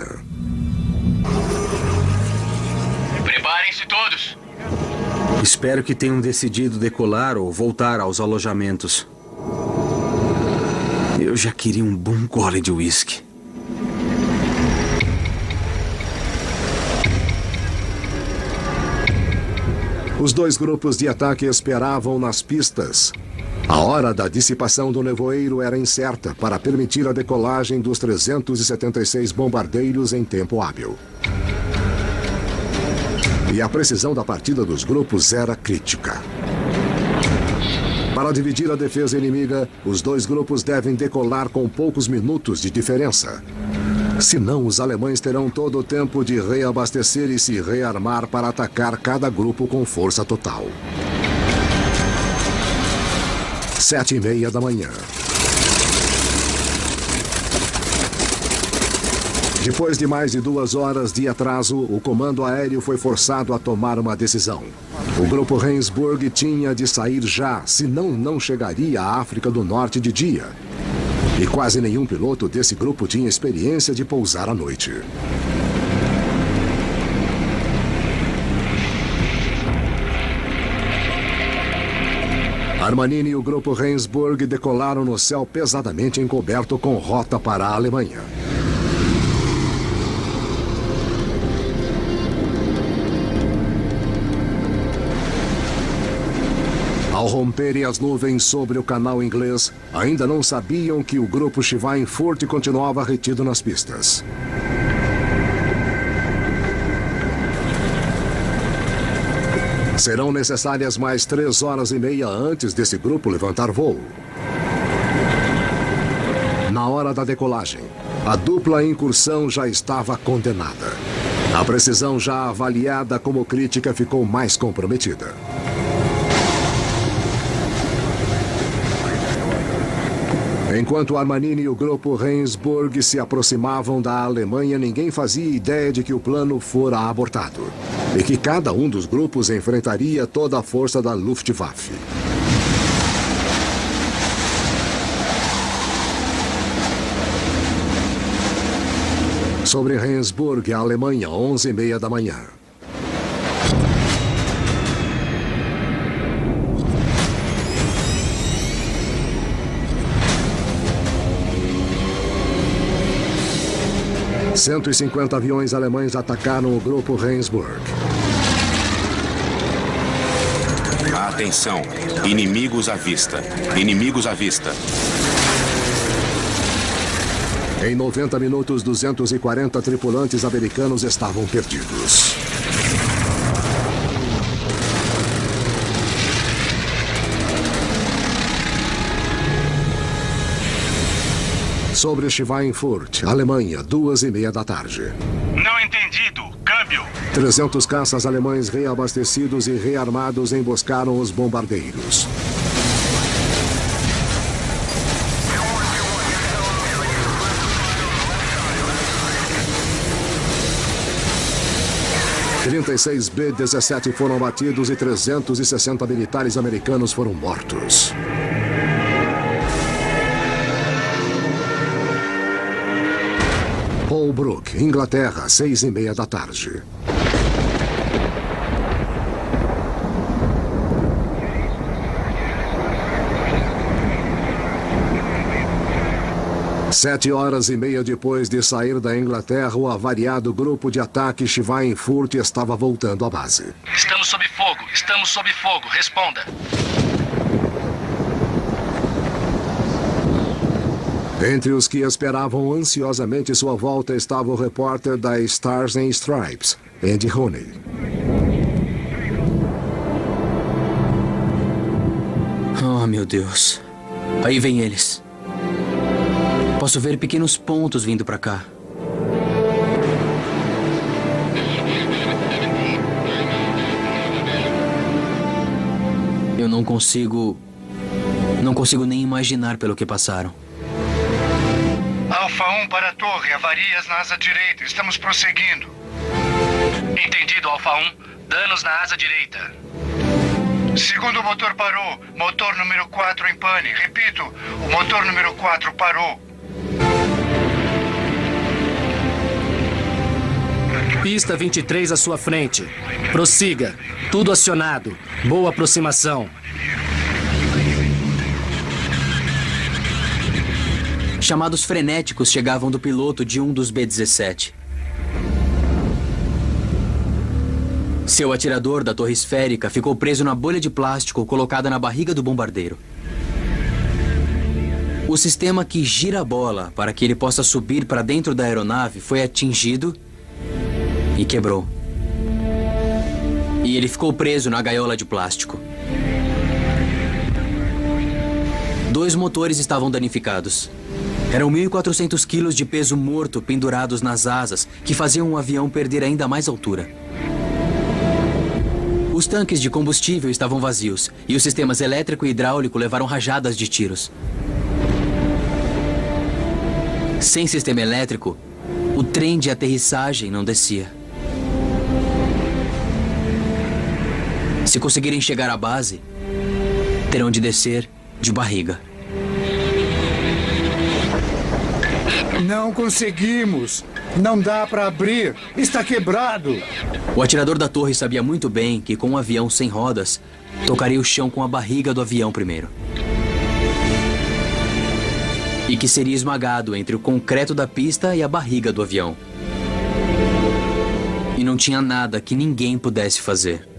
Preparem-se todos. Espero que tenham decidido decolar ou voltar aos alojamentos. Eu já queria um bom gole de uísque. Os dois grupos de ataque esperavam nas pistas. A hora da dissipação do nevoeiro era incerta para permitir a decolagem dos 376 bombardeiros em tempo hábil. E a precisão da partida dos grupos era crítica. Para dividir a defesa inimiga, os dois grupos devem decolar com poucos minutos de diferença. Senão, os alemães terão todo o tempo de reabastecer e se rearmar para atacar cada grupo com força total. 7h30 da manhã. Depois de mais de 2 horas de atraso, o comando aéreo foi forçado a tomar uma decisão. O grupo Rendsburg tinha de sair já, senão não chegaria à África do Norte de dia. E quase nenhum piloto desse grupo tinha experiência de pousar à noite. Armanini e o grupo Rendsburg decolaram no céu pesadamente encoberto com rota para a Alemanha. Ao romperem as nuvens sobre o canal inglês, ainda não sabiam que o grupo Schweinfurt continuava retido nas pistas. Serão necessárias mais 3 horas e meia antes desse grupo levantar voo. Na hora da decolagem, a dupla incursão já estava condenada. A precisão já avaliada como crítica ficou mais comprometida. Enquanto Armanini e o grupo Rendsburg se aproximavam da Alemanha, ninguém fazia ideia de que o plano fora abortado e que cada um dos grupos enfrentaria toda a força da Luftwaffe. Sobre Rendsburg, a Alemanha, 11h30 da manhã. ...150 aviões alemães atacaram o grupo Rendsburg. Atenção! Inimigos à vista! Inimigos à vista! Em 90 minutos, 240 tripulantes americanos estavam perdidos. Sobre Schweinfurt, Alemanha, 2h30 da tarde. Não entendido. Câmbio. 300 caças alemães reabastecidos e rearmados emboscaram os bombardeiros. ...36 B-17 foram abatidos e 360 militares americanos foram mortos. Holbrook, Inglaterra, 6h30 da tarde. Sete horas e meia depois de sair da Inglaterra, o avariado grupo de ataque Schweinfurt estava voltando à base. Estamos sob fogo, estamos sob fogo, responda. Entre os que esperavam ansiosamente sua volta estava o repórter da Stars and Stripes, Andy Rooney. Oh, meu Deus. Aí vem eles. Posso ver pequenos pontos vindo pra cá. Eu não consigo nem imaginar pelo que passaram. Alfa 1 para a torre, avarias na asa direita. Estamos prosseguindo. Entendido, Alfa 1. Danos na asa direita. Segundo motor parou. Motor número 4 em pane. Repito, o motor número 4 parou. Pista 23 à sua frente. Prossiga. Tudo acionado. Boa aproximação. Chamados frenéticos chegavam do piloto de um dos B-17. Seu atirador da torre esférica ficou preso na bolha de plástico colocada na barriga do bombardeiro. O sistema que gira a bola para que ele possa subir para dentro da aeronave foi atingido e quebrou. E ele ficou preso na gaiola de plástico. 2 motores estavam danificados. Eram 1.400 quilos de peso morto pendurados nas asas, que faziam o avião perder ainda mais altura. Os tanques de combustível estavam vazios, e os sistemas elétrico e hidráulico levaram rajadas de tiros. Sem sistema elétrico, o trem de aterrissagem não descia. Se conseguirem chegar à base, terão de descer de barriga. Não conseguimos. Não dá para abrir. Está quebrado. O atirador da torre sabia muito bem que com um avião sem rodas, tocaria o chão com a barriga do avião primeiro. E que seria esmagado entre o concreto da pista e a barriga do avião. E não tinha nada que ninguém pudesse fazer.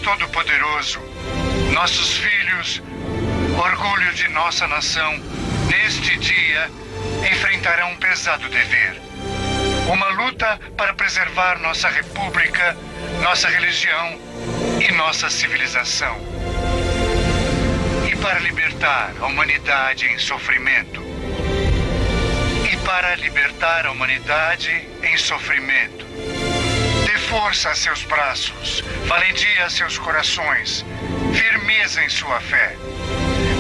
Todo-Poderoso, nossos filhos, orgulho de nossa nação, neste dia enfrentarão um pesado dever. Uma luta para preservar nossa república, nossa religião e nossa civilização. E para libertar a humanidade em sofrimento. E para libertar a humanidade em sofrimento. Dê força a seus braços, valentia a seus corações, firmeza em sua fé.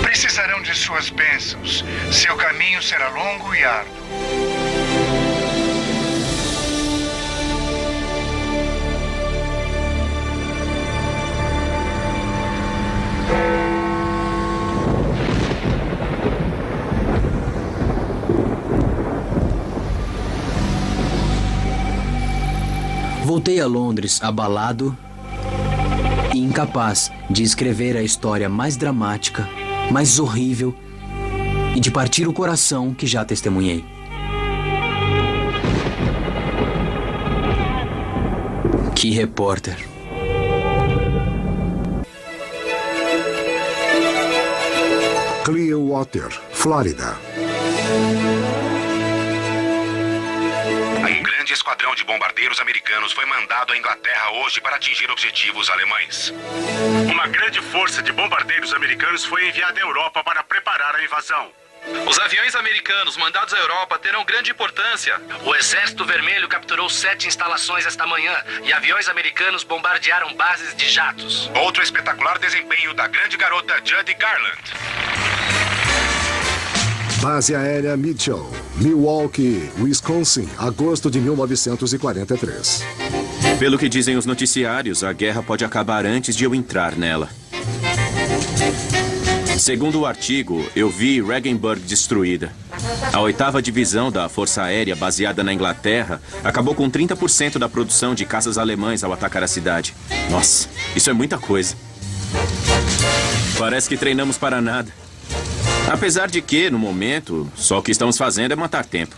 Precisarão de suas bênçãos. Seu caminho será longo e árduo. Voltei a Londres abalado e incapaz de escrever a história mais dramática, mais horrível e de partir o coração que já testemunhei. Que repórter! Clearwater, Flórida. Um grande esquadrão de bombardeiros americanos foi mandado à Inglaterra hoje para atingir objetivos alemães. Uma grande força de bombardeiros americanos foi enviada à Europa para preparar a invasão. Os aviões americanos mandados à Europa terão grande importância. O Exército Vermelho capturou 7 instalações esta manhã e aviões americanos bombardearam bases de jatos. Outro espetacular desempenho da grande garota Judy Garland. Base Aérea Mitchell, Milwaukee, Wisconsin, agosto de 1943. Pelo que dizem os noticiários, a guerra pode acabar antes de eu entrar nela. Segundo o artigo, eu vi Regensburg destruída. A 8ª Divisão da Força Aérea, baseada na Inglaterra, acabou com 30% da produção de caças alemães ao atacar a cidade. Nossa, isso é muita coisa. Parece que treinamos para nada. Apesar de que, no momento, só o que estamos fazendo é matar tempo.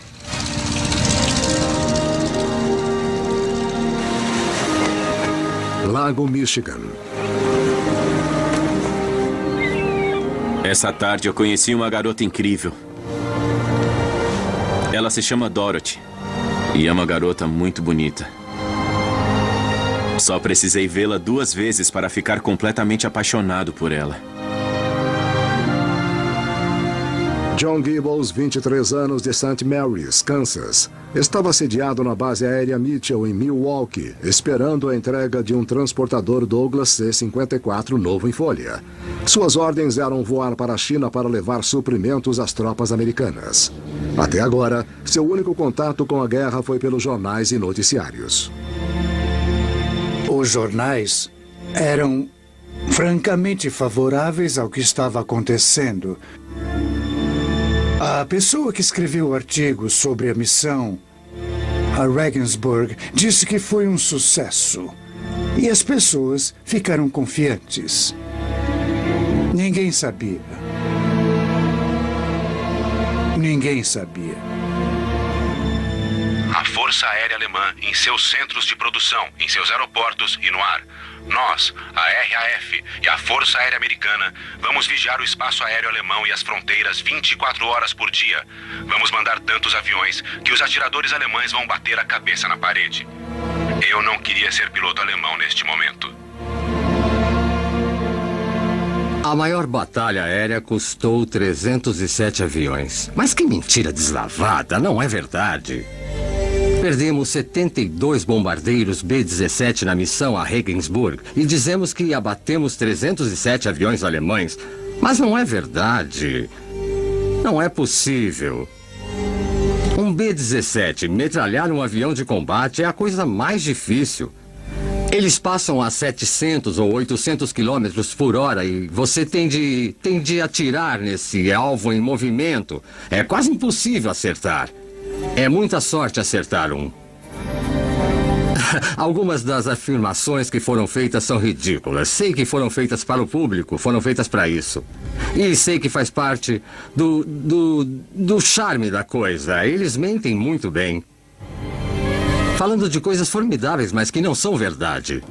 Lago Michigan. Essa tarde eu conheci uma garota incrível. Ela se chama Dorothy e é uma garota muito bonita. Só precisei vê-la 2 vezes para ficar completamente apaixonado por ela. John Gibbons, 23 anos, de St. Mary's, Kansas. Estava sediado na base aérea Mitchell, em Milwaukee, esperando a entrega de um transportador Douglas C-54 novo em folha. Suas ordens eram voar para a China para levar suprimentos às tropas americanas. Até agora, seu único contato com a guerra foi pelos jornais e noticiários. Os jornais eram francamente favoráveis ao que estava acontecendo. A pessoa que escreveu o artigo sobre a missão a Regensburg disse que foi um sucesso. E as pessoas ficaram confiantes. Ninguém sabia. Ninguém sabia. A Força Aérea Alemã em seus centros de produção, em seus aeroportos e no ar. Nós, a RAF e a Força Aérea Americana, vamos vigiar o espaço aéreo alemão e as fronteiras 24 horas por dia. Vamos mandar tantos aviões que os atiradores alemães vão bater a cabeça na parede. Eu não queria ser piloto alemão neste momento. A maior batalha aérea custou 307 aviões. Mas que mentira deslavada, não é verdade? Perdemos 72 bombardeiros B-17 na missão a Regensburg e dizemos que abatemos 307 aviões alemães. Mas não é verdade. Não é possível. Um B-17 metralhar um avião de combate é a coisa mais difícil. Eles passam a 700 ou 800 quilômetros por hora e você tem de atirar nesse alvo em movimento. É quase impossível acertar. É muita sorte acertar um. Algumas das afirmações que foram feitas são ridículas. Sei que foram feitas para o público, foram feitas para isso. E sei que faz parte do charme da coisa. Eles mentem muito bem. Falando de coisas formidáveis, mas que não são verdade.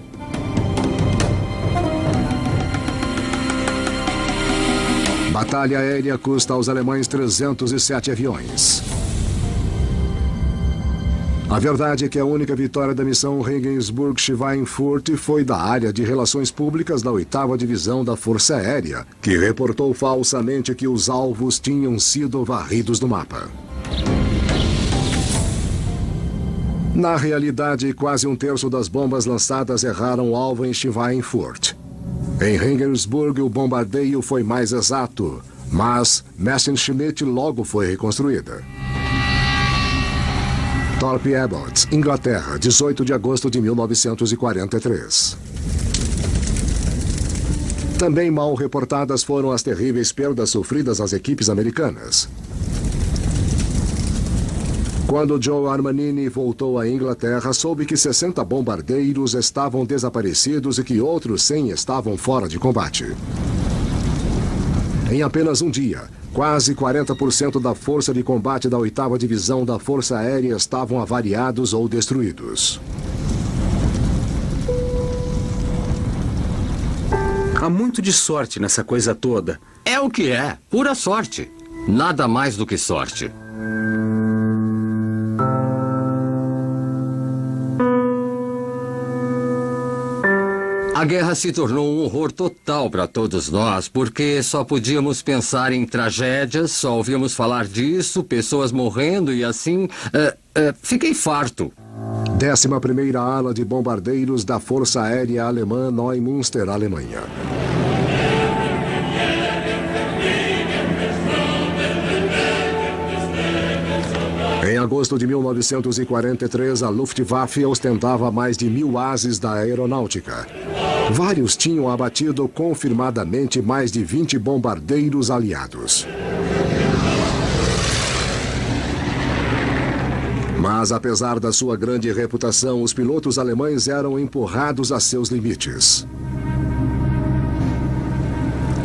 Batalha aérea custa aos alemães 307 aviões. A verdade é que a única vitória da missão Regensburg-Schweinfurt foi da área de relações públicas da 8ª Divisão da Força Aérea, que reportou falsamente que os alvos tinham sido varridos do mapa. Na realidade, quase um terço das bombas lançadas erraram o alvo em Schweinfurt. Em Regensburg, o bombardeio foi mais exato, mas Messerschmitt logo foi reconstruída. Thorpe Abbott, Inglaterra, 18 de agosto de 1943. Também mal reportadas foram as terríveis perdas sofridas às equipes americanas. Quando Joe Armanini voltou à Inglaterra, soube que 60 bombardeiros estavam desaparecidos e que outros 100 estavam fora de combate. Em apenas um dia, quase 40% da força de combate da 8ª Divisão da Força Aérea estavam avariados ou destruídos. Há muito de sorte nessa coisa toda. É o que é, pura sorte. Nada mais do que sorte. A guerra se tornou um horror total para todos nós, porque só podíamos pensar em tragédias, só ouvíamos falar disso, pessoas morrendo e assim... fiquei farto. 11ª Ala de Bombardeiros da Força Aérea Alemã, Neumünster, Alemanha. Em agosto de 1943, a Luftwaffe ostentava mais de 1000 ases da aeronáutica. Vários tinham abatido confirmadamente mais de 20 bombardeiros aliados. Mas, apesar da sua grande reputação, os pilotos alemães eram empurrados a seus limites.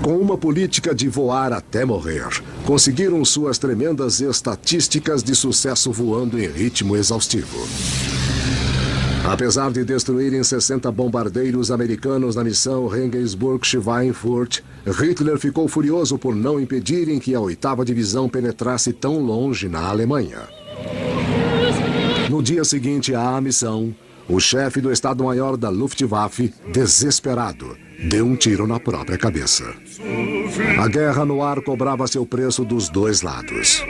Com uma política de voar até morrer, conseguiram suas tremendas estatísticas de sucesso voando em ritmo exaustivo. Apesar de destruírem 60 bombardeiros americanos na missão Regensburg-Schweinfurt, Hitler ficou furioso por não impedirem que a 8ª Divisão penetrasse tão longe na Alemanha. No dia seguinte à missão, o chefe do Estado-Maior da Luftwaffe, desesperado, deu um tiro na própria cabeça. A guerra no ar cobrava seu preço dos dois lados.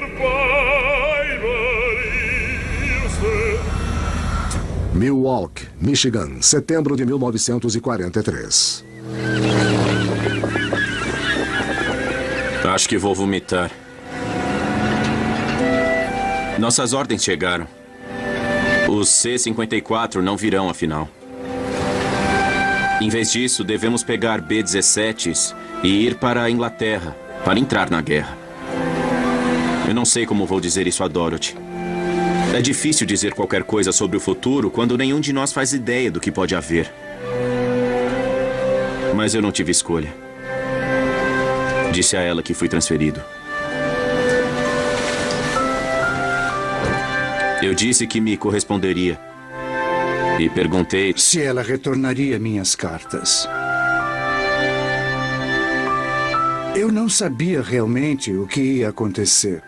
Milwaukee, Michigan, setembro de 1943. Acho que vou vomitar. Nossas ordens chegaram. Os C-54 não virão, afinal. Em vez disso, devemos pegar B-17s e ir para a Inglaterra para entrar na guerra. Eu não sei como vou dizer isso a Dorothy. É difícil dizer qualquer coisa sobre o futuro quando nenhum de nós faz ideia do que pode haver. Mas eu não tive escolha. Disse a ela que fui transferido. Eu disse que me corresponderia. E perguntei se ela retornaria minhas cartas. Eu não sabia realmente o que ia acontecer.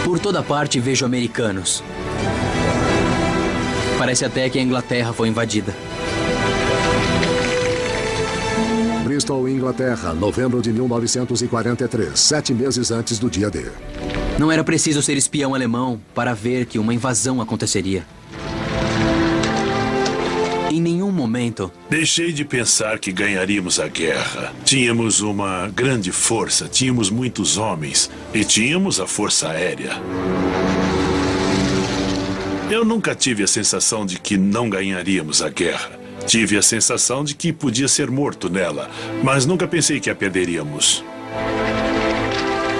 Por toda parte vejo americanos. Parece até que a Inglaterra foi invadida. Bristol, Inglaterra, novembro de 1943, 7 meses antes do dia D. Não era preciso ser espião alemão para ver que uma invasão aconteceria. Em nenhum momento... Deixei de pensar que ganharíamos a guerra. Tínhamos uma grande força, tínhamos muitos homens e tínhamos a Força Aérea. Eu nunca tive a sensação de que não ganharíamos a guerra. Tive a sensação de que podia ser morto nela, mas nunca pensei que a perderíamos.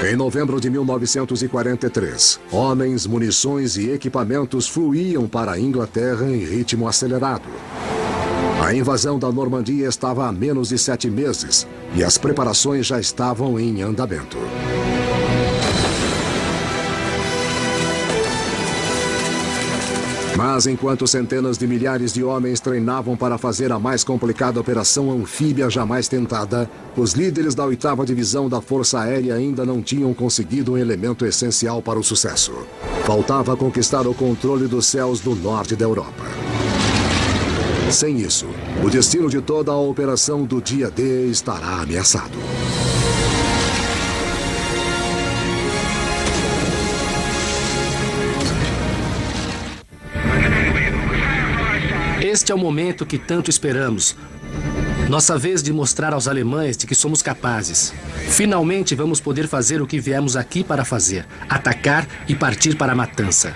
Em novembro de 1943, homens, munições e equipamentos fluíam para a Inglaterra em ritmo acelerado. A invasão da Normandia estava há menos de 7 meses e as preparações já estavam em andamento. Mas enquanto centenas de milhares de homens treinavam para fazer a mais complicada operação anfíbia jamais tentada, os líderes da 8ª Divisão da Força Aérea ainda não tinham conseguido um elemento essencial para o sucesso. Faltava conquistar o controle dos céus do norte da Europa. Sem isso, o destino de toda a operação do dia D estará ameaçado. Este é o momento que tanto esperamos. Nossa vez de mostrar aos alemães de que somos capazes. Finalmente vamos poder fazer o que viemos aqui para fazer: atacar e partir para a matança.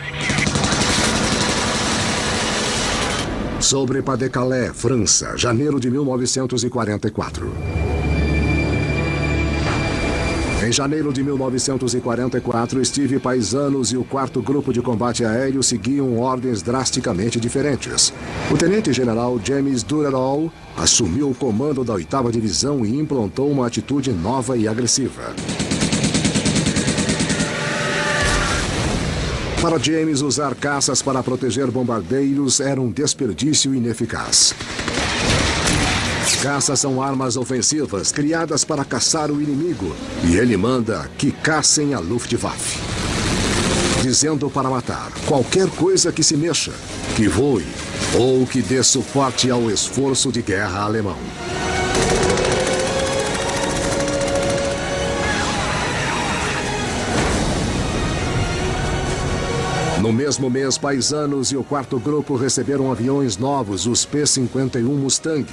Sobre Pas-de-Calais, França, janeiro de 1944. Em janeiro de 1944, Steve Paisanos e o 4º Grupo de Combate Aéreo seguiam ordens drasticamente diferentes. O tenente-general James Durrell assumiu o comando da 8ª Divisão e implantou uma atitude nova e agressiva. Para James, usar caças para proteger bombardeiros era um desperdício ineficaz. Caças são armas ofensivas criadas para caçar o inimigo e ele manda que caçem a Luftwaffe, dizendo para matar qualquer coisa que se mexa, que voe ou que dê suporte ao esforço de guerra alemão. No mesmo mês, Paisanos e o 4º Grupo receberam aviões novos, os P-51 Mustang,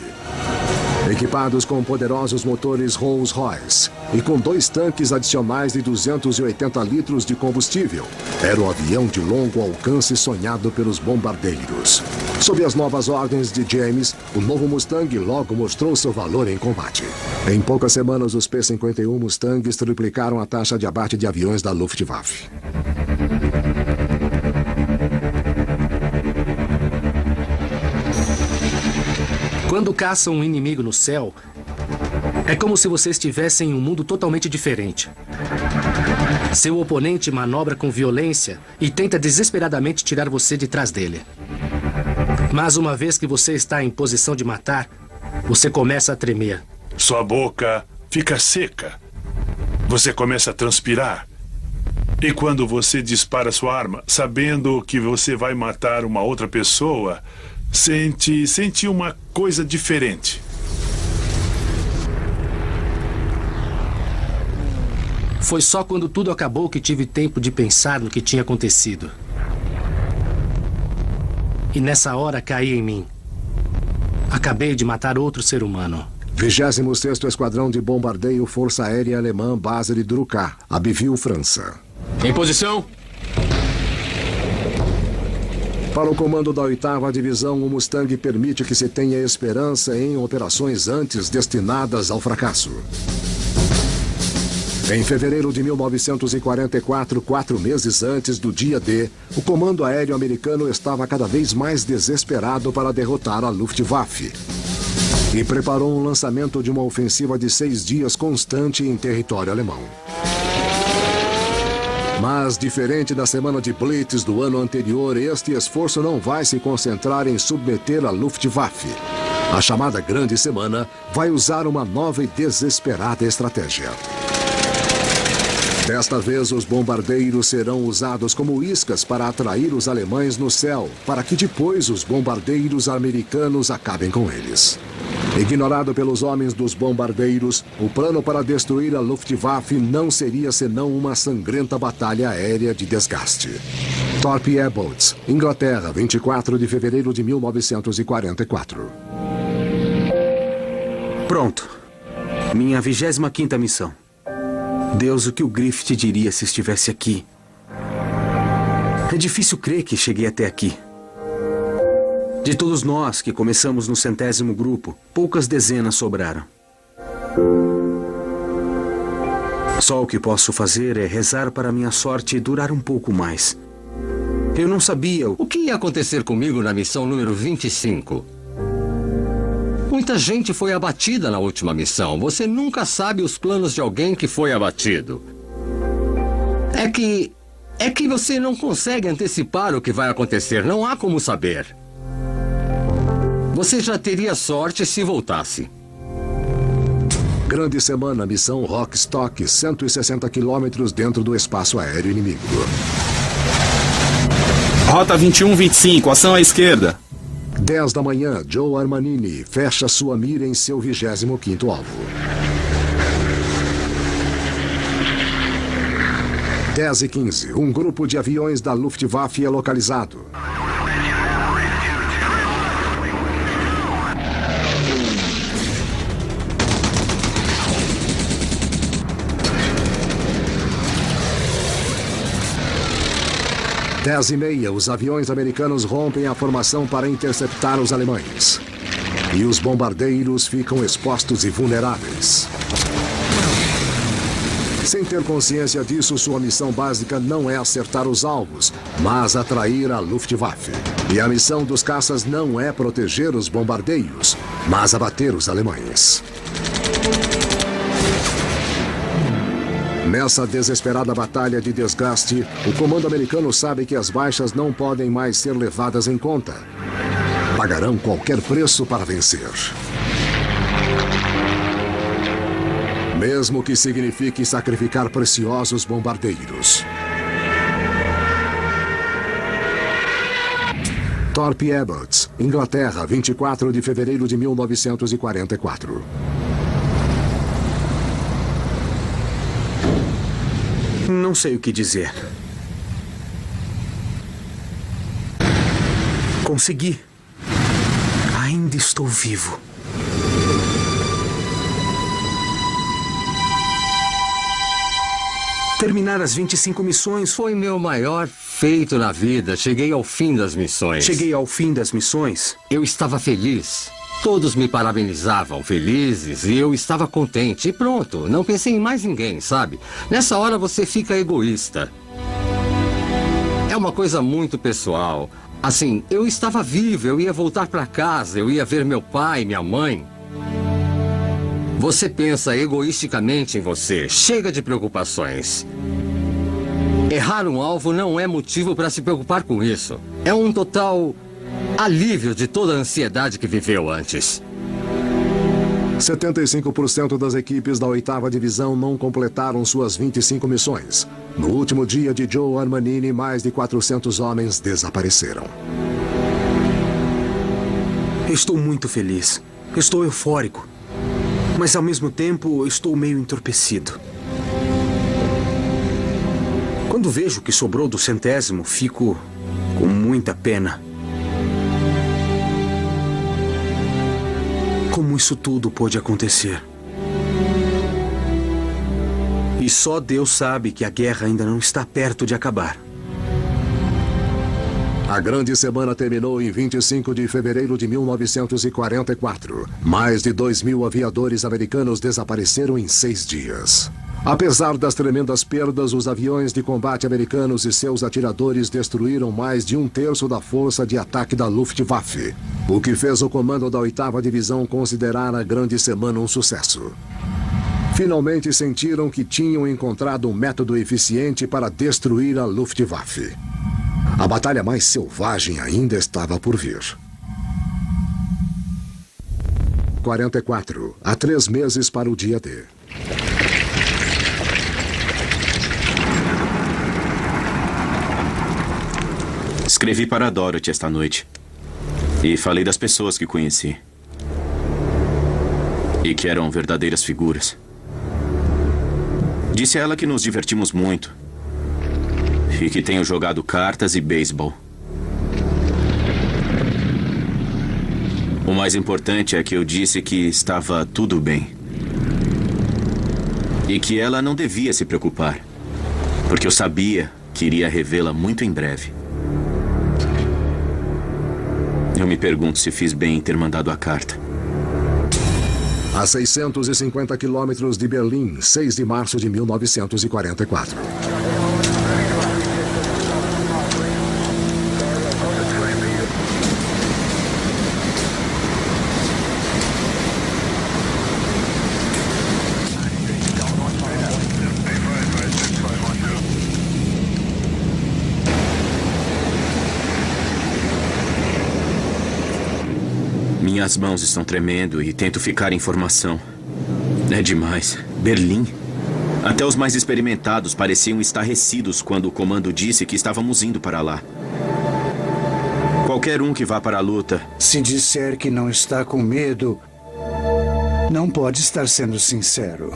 equipados com poderosos motores Rolls-Royce e com 2 tanques adicionais de 280 litros de combustível. Era o avião de longo alcance sonhado pelos bombardeiros. Sob as novas ordens de James, o novo Mustang logo mostrou seu valor em combate. Em poucas semanas, os P-51 Mustangs triplicaram a taxa de abate de aviões da Luftwaffe. Quando caçam um inimigo no céu, é como se você estivesse em um mundo totalmente diferente. Seu oponente manobra com violência e tenta desesperadamente tirar você de trás dele. Mas uma vez que você está em posição de matar, você começa a tremer. Sua boca fica seca. Você começa a transpirar. E quando você dispara sua arma, sabendo que você vai matar uma outra pessoa, sente uma coisa diferente. Foi só quando tudo acabou que tive tempo de pensar no que tinha acontecido. E nessa hora caí em mim. Acabei de matar outro ser humano. 26º Esquadrão de Bombardeio Força Aérea Alemã, base de Drucá, Abbeville, França. Em posição. Para o comando da 8ª Divisão, o Mustang permite que se tenha esperança em operações antes destinadas ao fracasso. Em fevereiro de 1944, 4 meses antes do dia D, o comando aéreo americano estava cada vez mais desesperado para derrotar a Luftwaffe e preparou um lançamento de uma ofensiva de 6 dias constante em território alemão. Mas, diferente da semana de Blitz do ano anterior, este esforço não vai se concentrar em submeter a Luftwaffe. A chamada Grande Semana vai usar uma nova e desesperada estratégia. Desta vez, os bombardeiros serão usados como iscas para atrair os alemães no céu, para que depois os bombardeiros americanos acabem com eles. Ignorado pelos homens dos bombardeiros, o plano para destruir a Luftwaffe não seria senão uma sangrenta batalha aérea de desgaste. Thorpe Airboats, Inglaterra, 24 de fevereiro de 1944. Pronto. Minha 25ª missão. Deus, o que o Griffith diria se estivesse aqui? É difícil crer que cheguei até aqui. De todos nós que começamos no 100º grupo, poucas dezenas sobraram. Só o que posso fazer é rezar para minha sorte durar um pouco mais. Eu não sabia o que ia acontecer comigo na missão número 25. Muita gente foi abatida na última missão. Você nunca sabe os planos de alguém que foi abatido. É que você não consegue antecipar o que vai acontecer. Não há como saber. Você já teria sorte se voltasse. Grande Semana, missão Rockstock, 160 quilômetros dentro do espaço aéreo inimigo. Rota 2125, ação à esquerda. 10 da manhã, Joe Armanini fecha sua mira em seu 25º alvo. 10h15, um grupo de aviões da Luftwaffe é localizado. Dez e meia, os aviões americanos rompem a formação para interceptar os alemães. E os bombardeiros ficam expostos e vulneráveis. Sem ter consciência disso, sua missão básica não é acertar os alvos, mas atrair a Luftwaffe. E a missão dos caças não é proteger os bombardeiros, mas abater os alemães. Nessa desesperada batalha de desgaste, o comando americano sabe que as baixas não podem mais ser levadas em conta. Pagarão qualquer preço para vencer. Mesmo que signifique sacrificar preciosos bombardeiros. Thorpe Airboats, Inglaterra, 24 de fevereiro de 1944. Não sei o que dizer. Consegui. Ainda estou vivo. Terminar as 25 missões foi meu maior feito na vida. Cheguei ao fim das missões. Cheguei ao fim das missões? Eu estava feliz. Todos me parabenizavam, felizes, e eu estava contente. E pronto, não pensei em mais ninguém, sabe? Nessa hora você fica egoísta. É uma coisa muito pessoal. Assim, eu estava vivo, eu ia voltar para casa, eu ia ver meu pai, minha mãe. Você pensa egoisticamente em você. Chega de preocupações. Errar um alvo não é motivo para se preocupar com isso. É um total alívio de toda a ansiedade que viveu antes. 75% das equipes da 8ª Divisão não completaram suas 25 missões. No último dia de Joe Armanini, mais de 400 homens desapareceram. Estou muito feliz. Estou eufórico. Mas ao mesmo tempo, estou meio entorpecido. Quando vejo o que sobrou do 100º, fico com muita pena. Como isso tudo pôde acontecer? E só Deus sabe que a guerra ainda não está perto de acabar. A grande semana terminou em 25 de fevereiro de 1944. Mais de 2.000 aviadores americanos desapareceram em 6 dias. Apesar das tremendas perdas, os aviões de combate americanos e seus atiradores destruíram mais de 1/3 da força de ataque da Luftwaffe, o que fez o comando da 8ª Divisão considerar a grande semana um sucesso. Finalmente sentiram que tinham encontrado um método eficiente para destruir a Luftwaffe. A batalha mais selvagem ainda estava por vir. 44, há 3 meses para o dia D. Escrevi para a Dorothy esta noite. E falei das pessoas que conheci. E que eram verdadeiras figuras. Disse a ela que nos divertimos muito. E que tenho jogado cartas e beisebol. O mais importante é que eu disse que estava tudo bem. E que ela não devia se preocupar. Porque eu sabia que iria revê-la muito em breve. Eu me pergunto se fiz bem em ter mandado a carta. A 650 quilômetros de Berlim, 6 de março de 1944. Minhas mãos estão tremendo e tento ficar em formação. É demais. Berlim. Até os mais experimentados pareciam estarrecidos quando o comando disse que estávamos indo para lá. Qualquer um que vá para a luta... Se disser que não está com medo, não pode estar sendo sincero.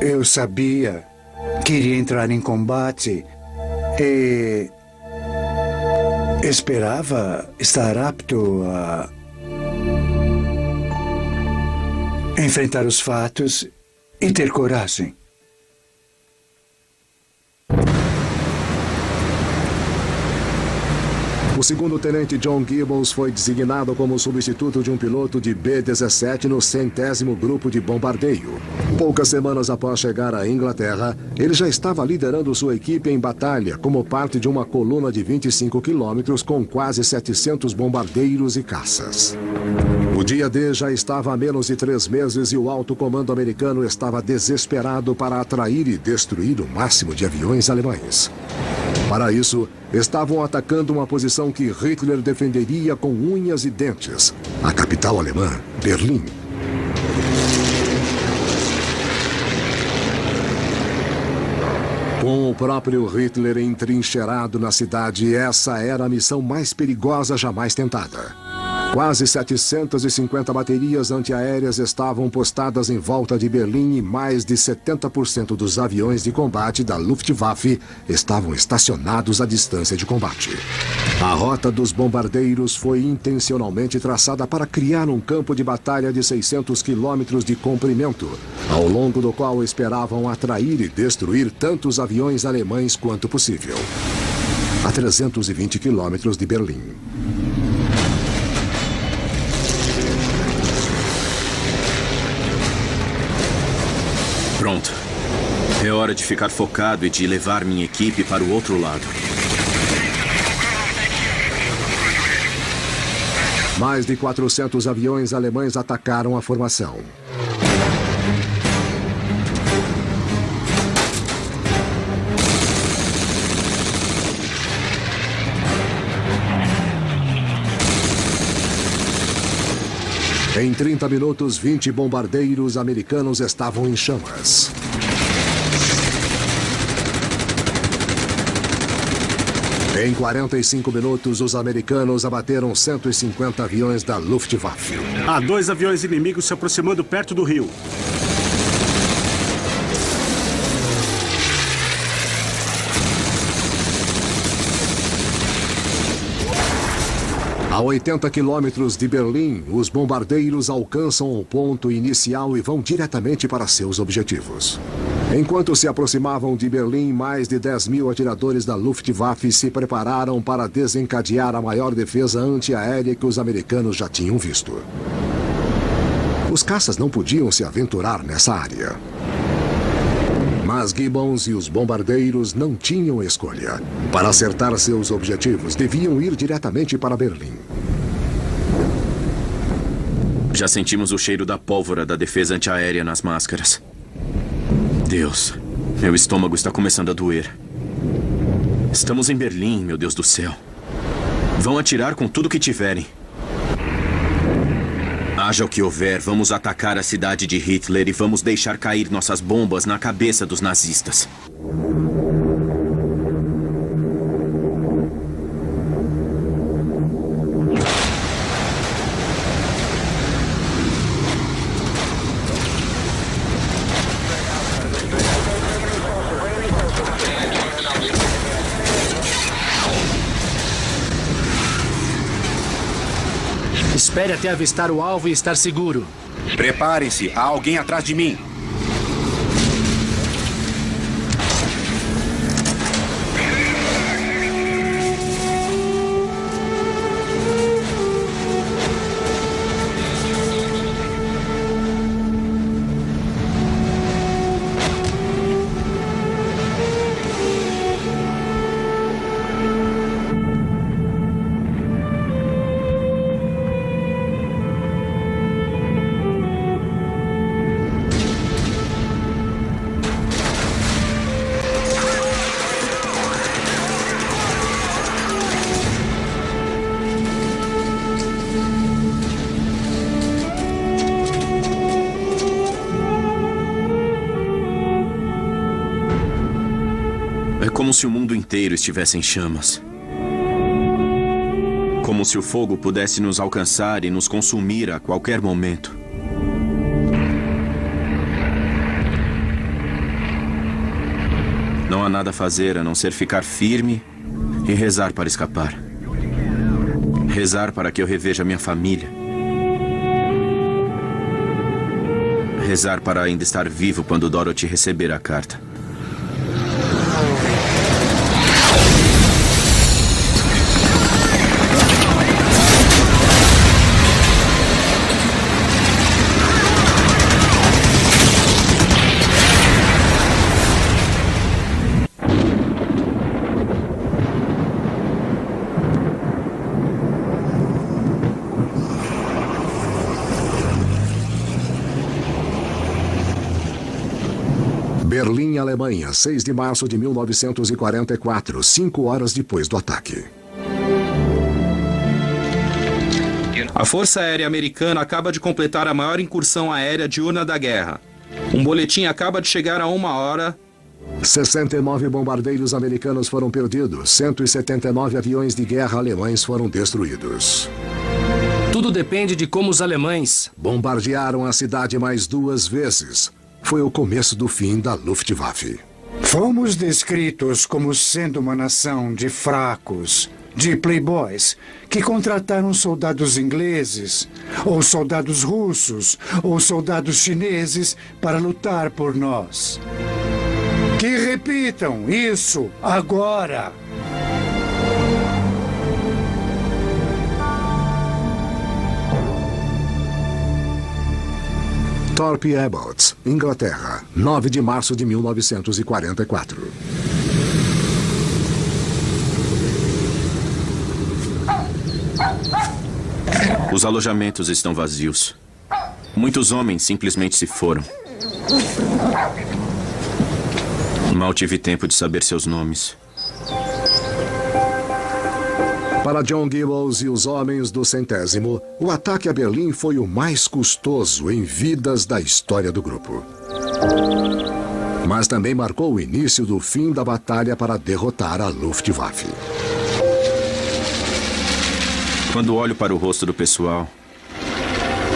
Eu sabia que iria entrar em combate e... esperava estar apto a enfrentar os fatos e ter coragem. O segundo-tenente John Gibbons foi designado como substituto de um piloto de B-17 no 100º Grupo de Bombardeio. Poucas semanas após chegar à Inglaterra, ele já estava liderando sua equipe em batalha como parte de uma coluna de 25 quilômetros com quase 700 bombardeiros e caças. O dia D já estava há menos de 3 meses e o alto comando americano estava desesperado para atrair e destruir o máximo de aviões alemães. Para isso, estavam atacando uma posição que Hitler defenderia com unhas e dentes, a capital alemã, Berlim. Com o próprio Hitler entrincheirado na cidade, essa era a missão mais perigosa jamais tentada. Quase 750 baterias antiaéreas estavam postadas em volta de Berlim e mais de 70% dos aviões de combate da Luftwaffe estavam estacionados à distância de combate. A rota dos bombardeiros foi intencionalmente traçada para criar um campo de batalha de 600 quilômetros de comprimento, ao longo do qual esperavam atrair e destruir tantos aviões alemães quanto possível. A 320 quilômetros de Berlim. Pronto. É hora de ficar focado e de levar minha equipe para o outro lado. Mais de 400 aviões alemães atacaram a formação. Em 30 minutos, 20 bombardeiros americanos estavam em chamas. Em 45 minutos, os americanos abateram 150 aviões da Luftwaffe. Há 2 aviões inimigos se aproximando perto do rio. A A 80 quilômetros de Berlim, os bombardeiros alcançam o ponto inicial e vão diretamente para seus objetivos. Enquanto se aproximavam de Berlim, mais de 10.000 atiradores da Luftwaffe se prepararam para desencadear a maior defesa antiaérea que os americanos já tinham visto. Os caças não podiam se aventurar nessa área. Mas Gibbons e os bombardeiros não tinham escolha. Para acertar seus objetivos, deviam ir diretamente para Berlim. Já sentimos o cheiro da pólvora da defesa antiaérea nas máscaras. Deus, meu estômago está começando a doer. Estamos em Berlim, meu Deus do céu. Vão atirar com tudo que tiverem. Haja o que houver, vamos atacar a cidade de Hitler e vamos deixar cair nossas bombas na cabeça dos nazistas. Espere até avistar o alvo e estar seguro. Preparem-se, há alguém atrás de mim. Como se o mundo inteiro estivesse em chamas. Como se o fogo pudesse nos alcançar e nos consumir a qualquer momento. Não há nada a fazer a não ser ficar firme e rezar para escapar. Rezar para que eu reveja minha família. Rezar para ainda estar vivo quando Dorothy receber a carta. Berlim, Alemanha, 6 de março de 1944, 5 horas depois do ataque. A Força Aérea Americana acaba de completar a maior incursão aérea diurna da guerra. Um boletim acaba de chegar a 1 hora. 69 bombardeiros americanos foram perdidos, 179 aviões de guerra alemães foram destruídos. Tudo depende de como os alemães bombardearam a cidade mais 2 vezes. Foi o começo do fim da Luftwaffe. Fomos descritos como sendo uma nação de fracos, de playboys, que contrataram soldados ingleses, ou soldados russos, ou soldados chineses para lutar por nós. Que repitam isso agora! Thorpe Abbott, Inglaterra, 9 de março de 1944. Os alojamentos estão vazios. Muitos homens simplesmente se foram. Mal tive tempo de saber seus nomes. Para John Gibbons e os homens do 100º, o ataque a Berlim foi o mais custoso em vidas da história do grupo. Mas também marcou o início do fim da batalha para derrotar a Luftwaffe. Quando olho para o rosto do pessoal,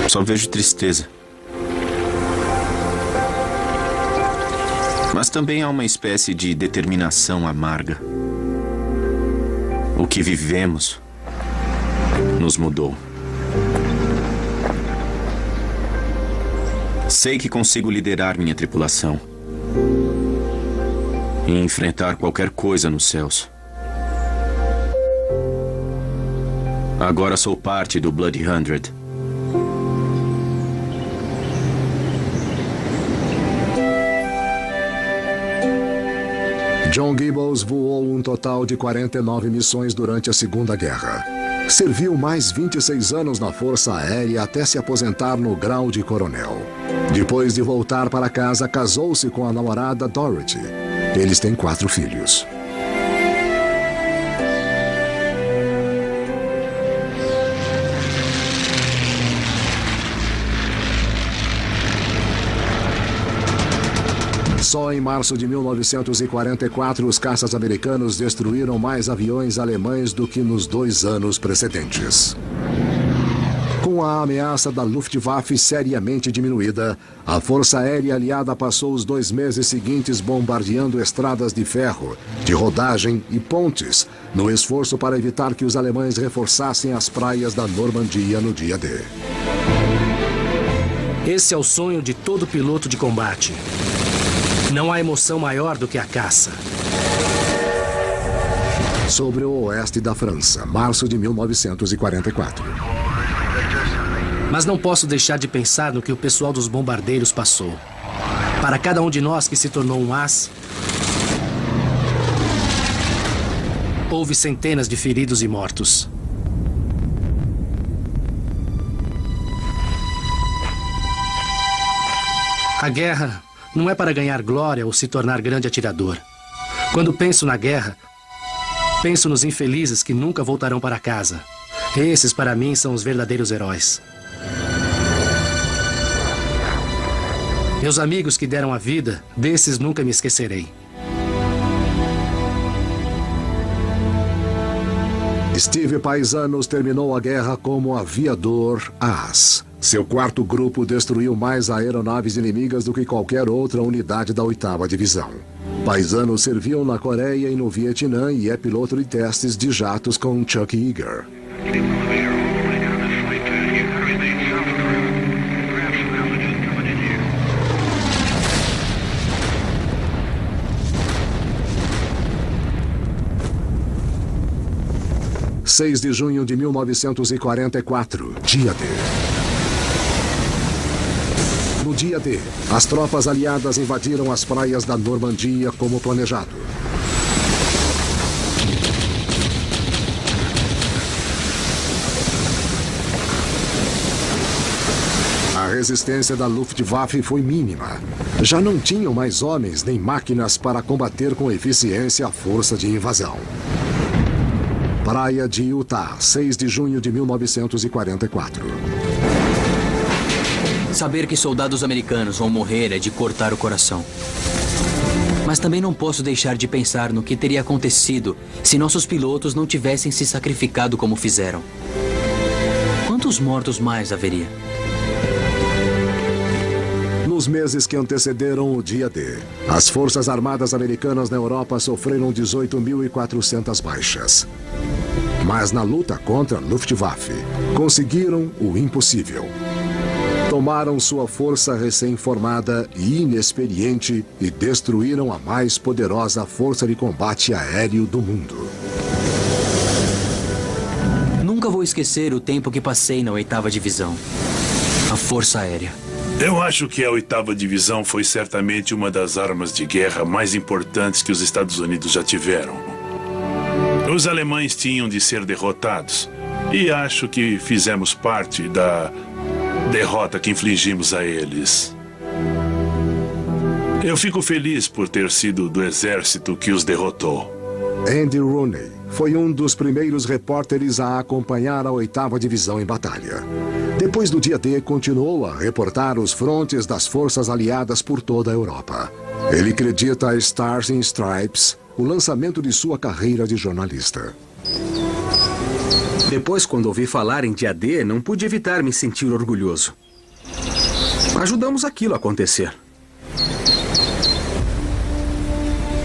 só vejo tristeza. Mas também há uma espécie de determinação amarga. O que vivemos nos mudou. Sei que consigo liderar minha tripulação e enfrentar qualquer coisa nos céus. Agora sou parte do Blood 100. John Gibbles voou um total de 49 missões durante a Segunda Guerra. Serviu mais 26 anos na Força Aérea até se aposentar no grau de coronel. Depois de voltar para casa, casou-se com a namorada Dorothy. Eles têm 4 filhos. Só em março de 1944, os caças americanos destruíram mais aviões alemães do que nos 2 anos precedentes. Com a ameaça da Luftwaffe seriamente diminuída, a Força Aérea Aliada passou os 2 meses seguintes bombardeando estradas de ferro, de rodagem e pontes, no esforço para evitar que os alemães reforçassem as praias da Normandia no dia D. Esse é o sonho de todo piloto de combate. Não há emoção maior do que a caça. Sobre o oeste da França, março de 1944. Mas não posso deixar de pensar no que o pessoal dos bombardeiros passou. Para cada um de nós que se tornou um as, houve centenas de feridos e mortos. A guerra não é para ganhar glória ou se tornar grande atirador. Quando penso na guerra, penso nos infelizes que nunca voltarão para casa. Esses, para mim, são os verdadeiros heróis. Meus amigos que deram a vida, desses nunca me esquecerei. Steve Paisanos terminou a guerra como aviador as. Seu 4º grupo destruiu mais aeronaves inimigas do que qualquer outra unidade da 8ª Divisão. Paisanos serviu na Coreia e no Vietnã e é piloto de testes de jatos com Chuck Yeager. – 6 de junho de 1944, dia D. No dia D, as tropas aliadas invadiram as praias da Normandia como planejado. A resistência da Luftwaffe foi mínima. Já não tinham mais homens nem máquinas para combater com eficiência a força de invasão. Praia de Utah, 6 de junho de 1944. Saber que soldados americanos vão morrer é de cortar o coração. Mas também não posso deixar de pensar no que teria acontecido se nossos pilotos não tivessem se sacrificado como fizeram. Quantos mortos mais haveria? Nos meses que antecederam o dia D, as Forças Armadas Americanas na Europa sofreram 18.400 baixas. Mas na luta contra a Luftwaffe, conseguiram o impossível. Tomaram sua força recém-formada e inexperiente e destruíram a mais poderosa força de combate aéreo do mundo. Nunca vou esquecer o tempo que passei na 8ª Divisão, a Força Aérea. Eu acho que a 8ª Divisão foi certamente uma das armas de guerra mais importantes que os Estados Unidos já tiveram. Os alemães tinham de ser derrotados, e acho que fizemos parte da derrota que infligimos a eles. Eu fico feliz por ter sido do exército que os derrotou. Andy Rooney foi um dos primeiros repórteres a acompanhar a 8ª Divisão em batalha. Depois do dia D, continuou a reportar os frontes das forças aliadas por toda a Europa. Ele acredita a Stars and Stripes, o lançamento de sua carreira de jornalista. Depois, quando ouvi falar em dia D, não pude evitar me sentir orgulhoso. Ajudamos aquilo a acontecer.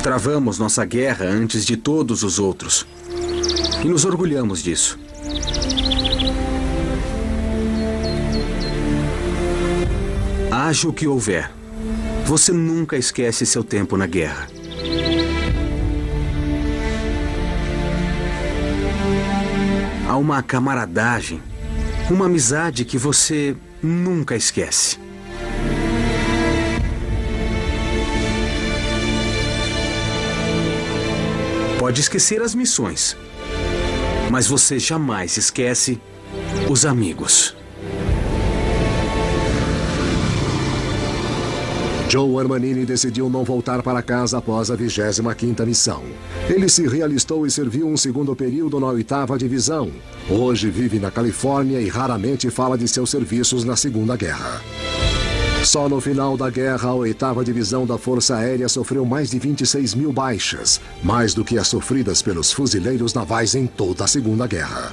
Travamos nossa guerra antes de todos os outros. E nos orgulhamos disso. Haja o que houver, você nunca esquece seu tempo na guerra. Há uma camaradagem, uma amizade que você nunca esquece. Pode esquecer as missões, mas você jamais esquece os amigos. Joe Armanini decidiu não voltar para casa após a 25ª missão. Ele se realistou e serviu um segundo período na 8ª Divisão. Hoje vive na Califórnia e raramente fala de seus serviços na Segunda Guerra. Só no final da guerra, a 8ª Divisão da Força Aérea sofreu mais de 26 mil baixas, mais do que as sofridas pelos fuzileiros navais em toda a Segunda Guerra.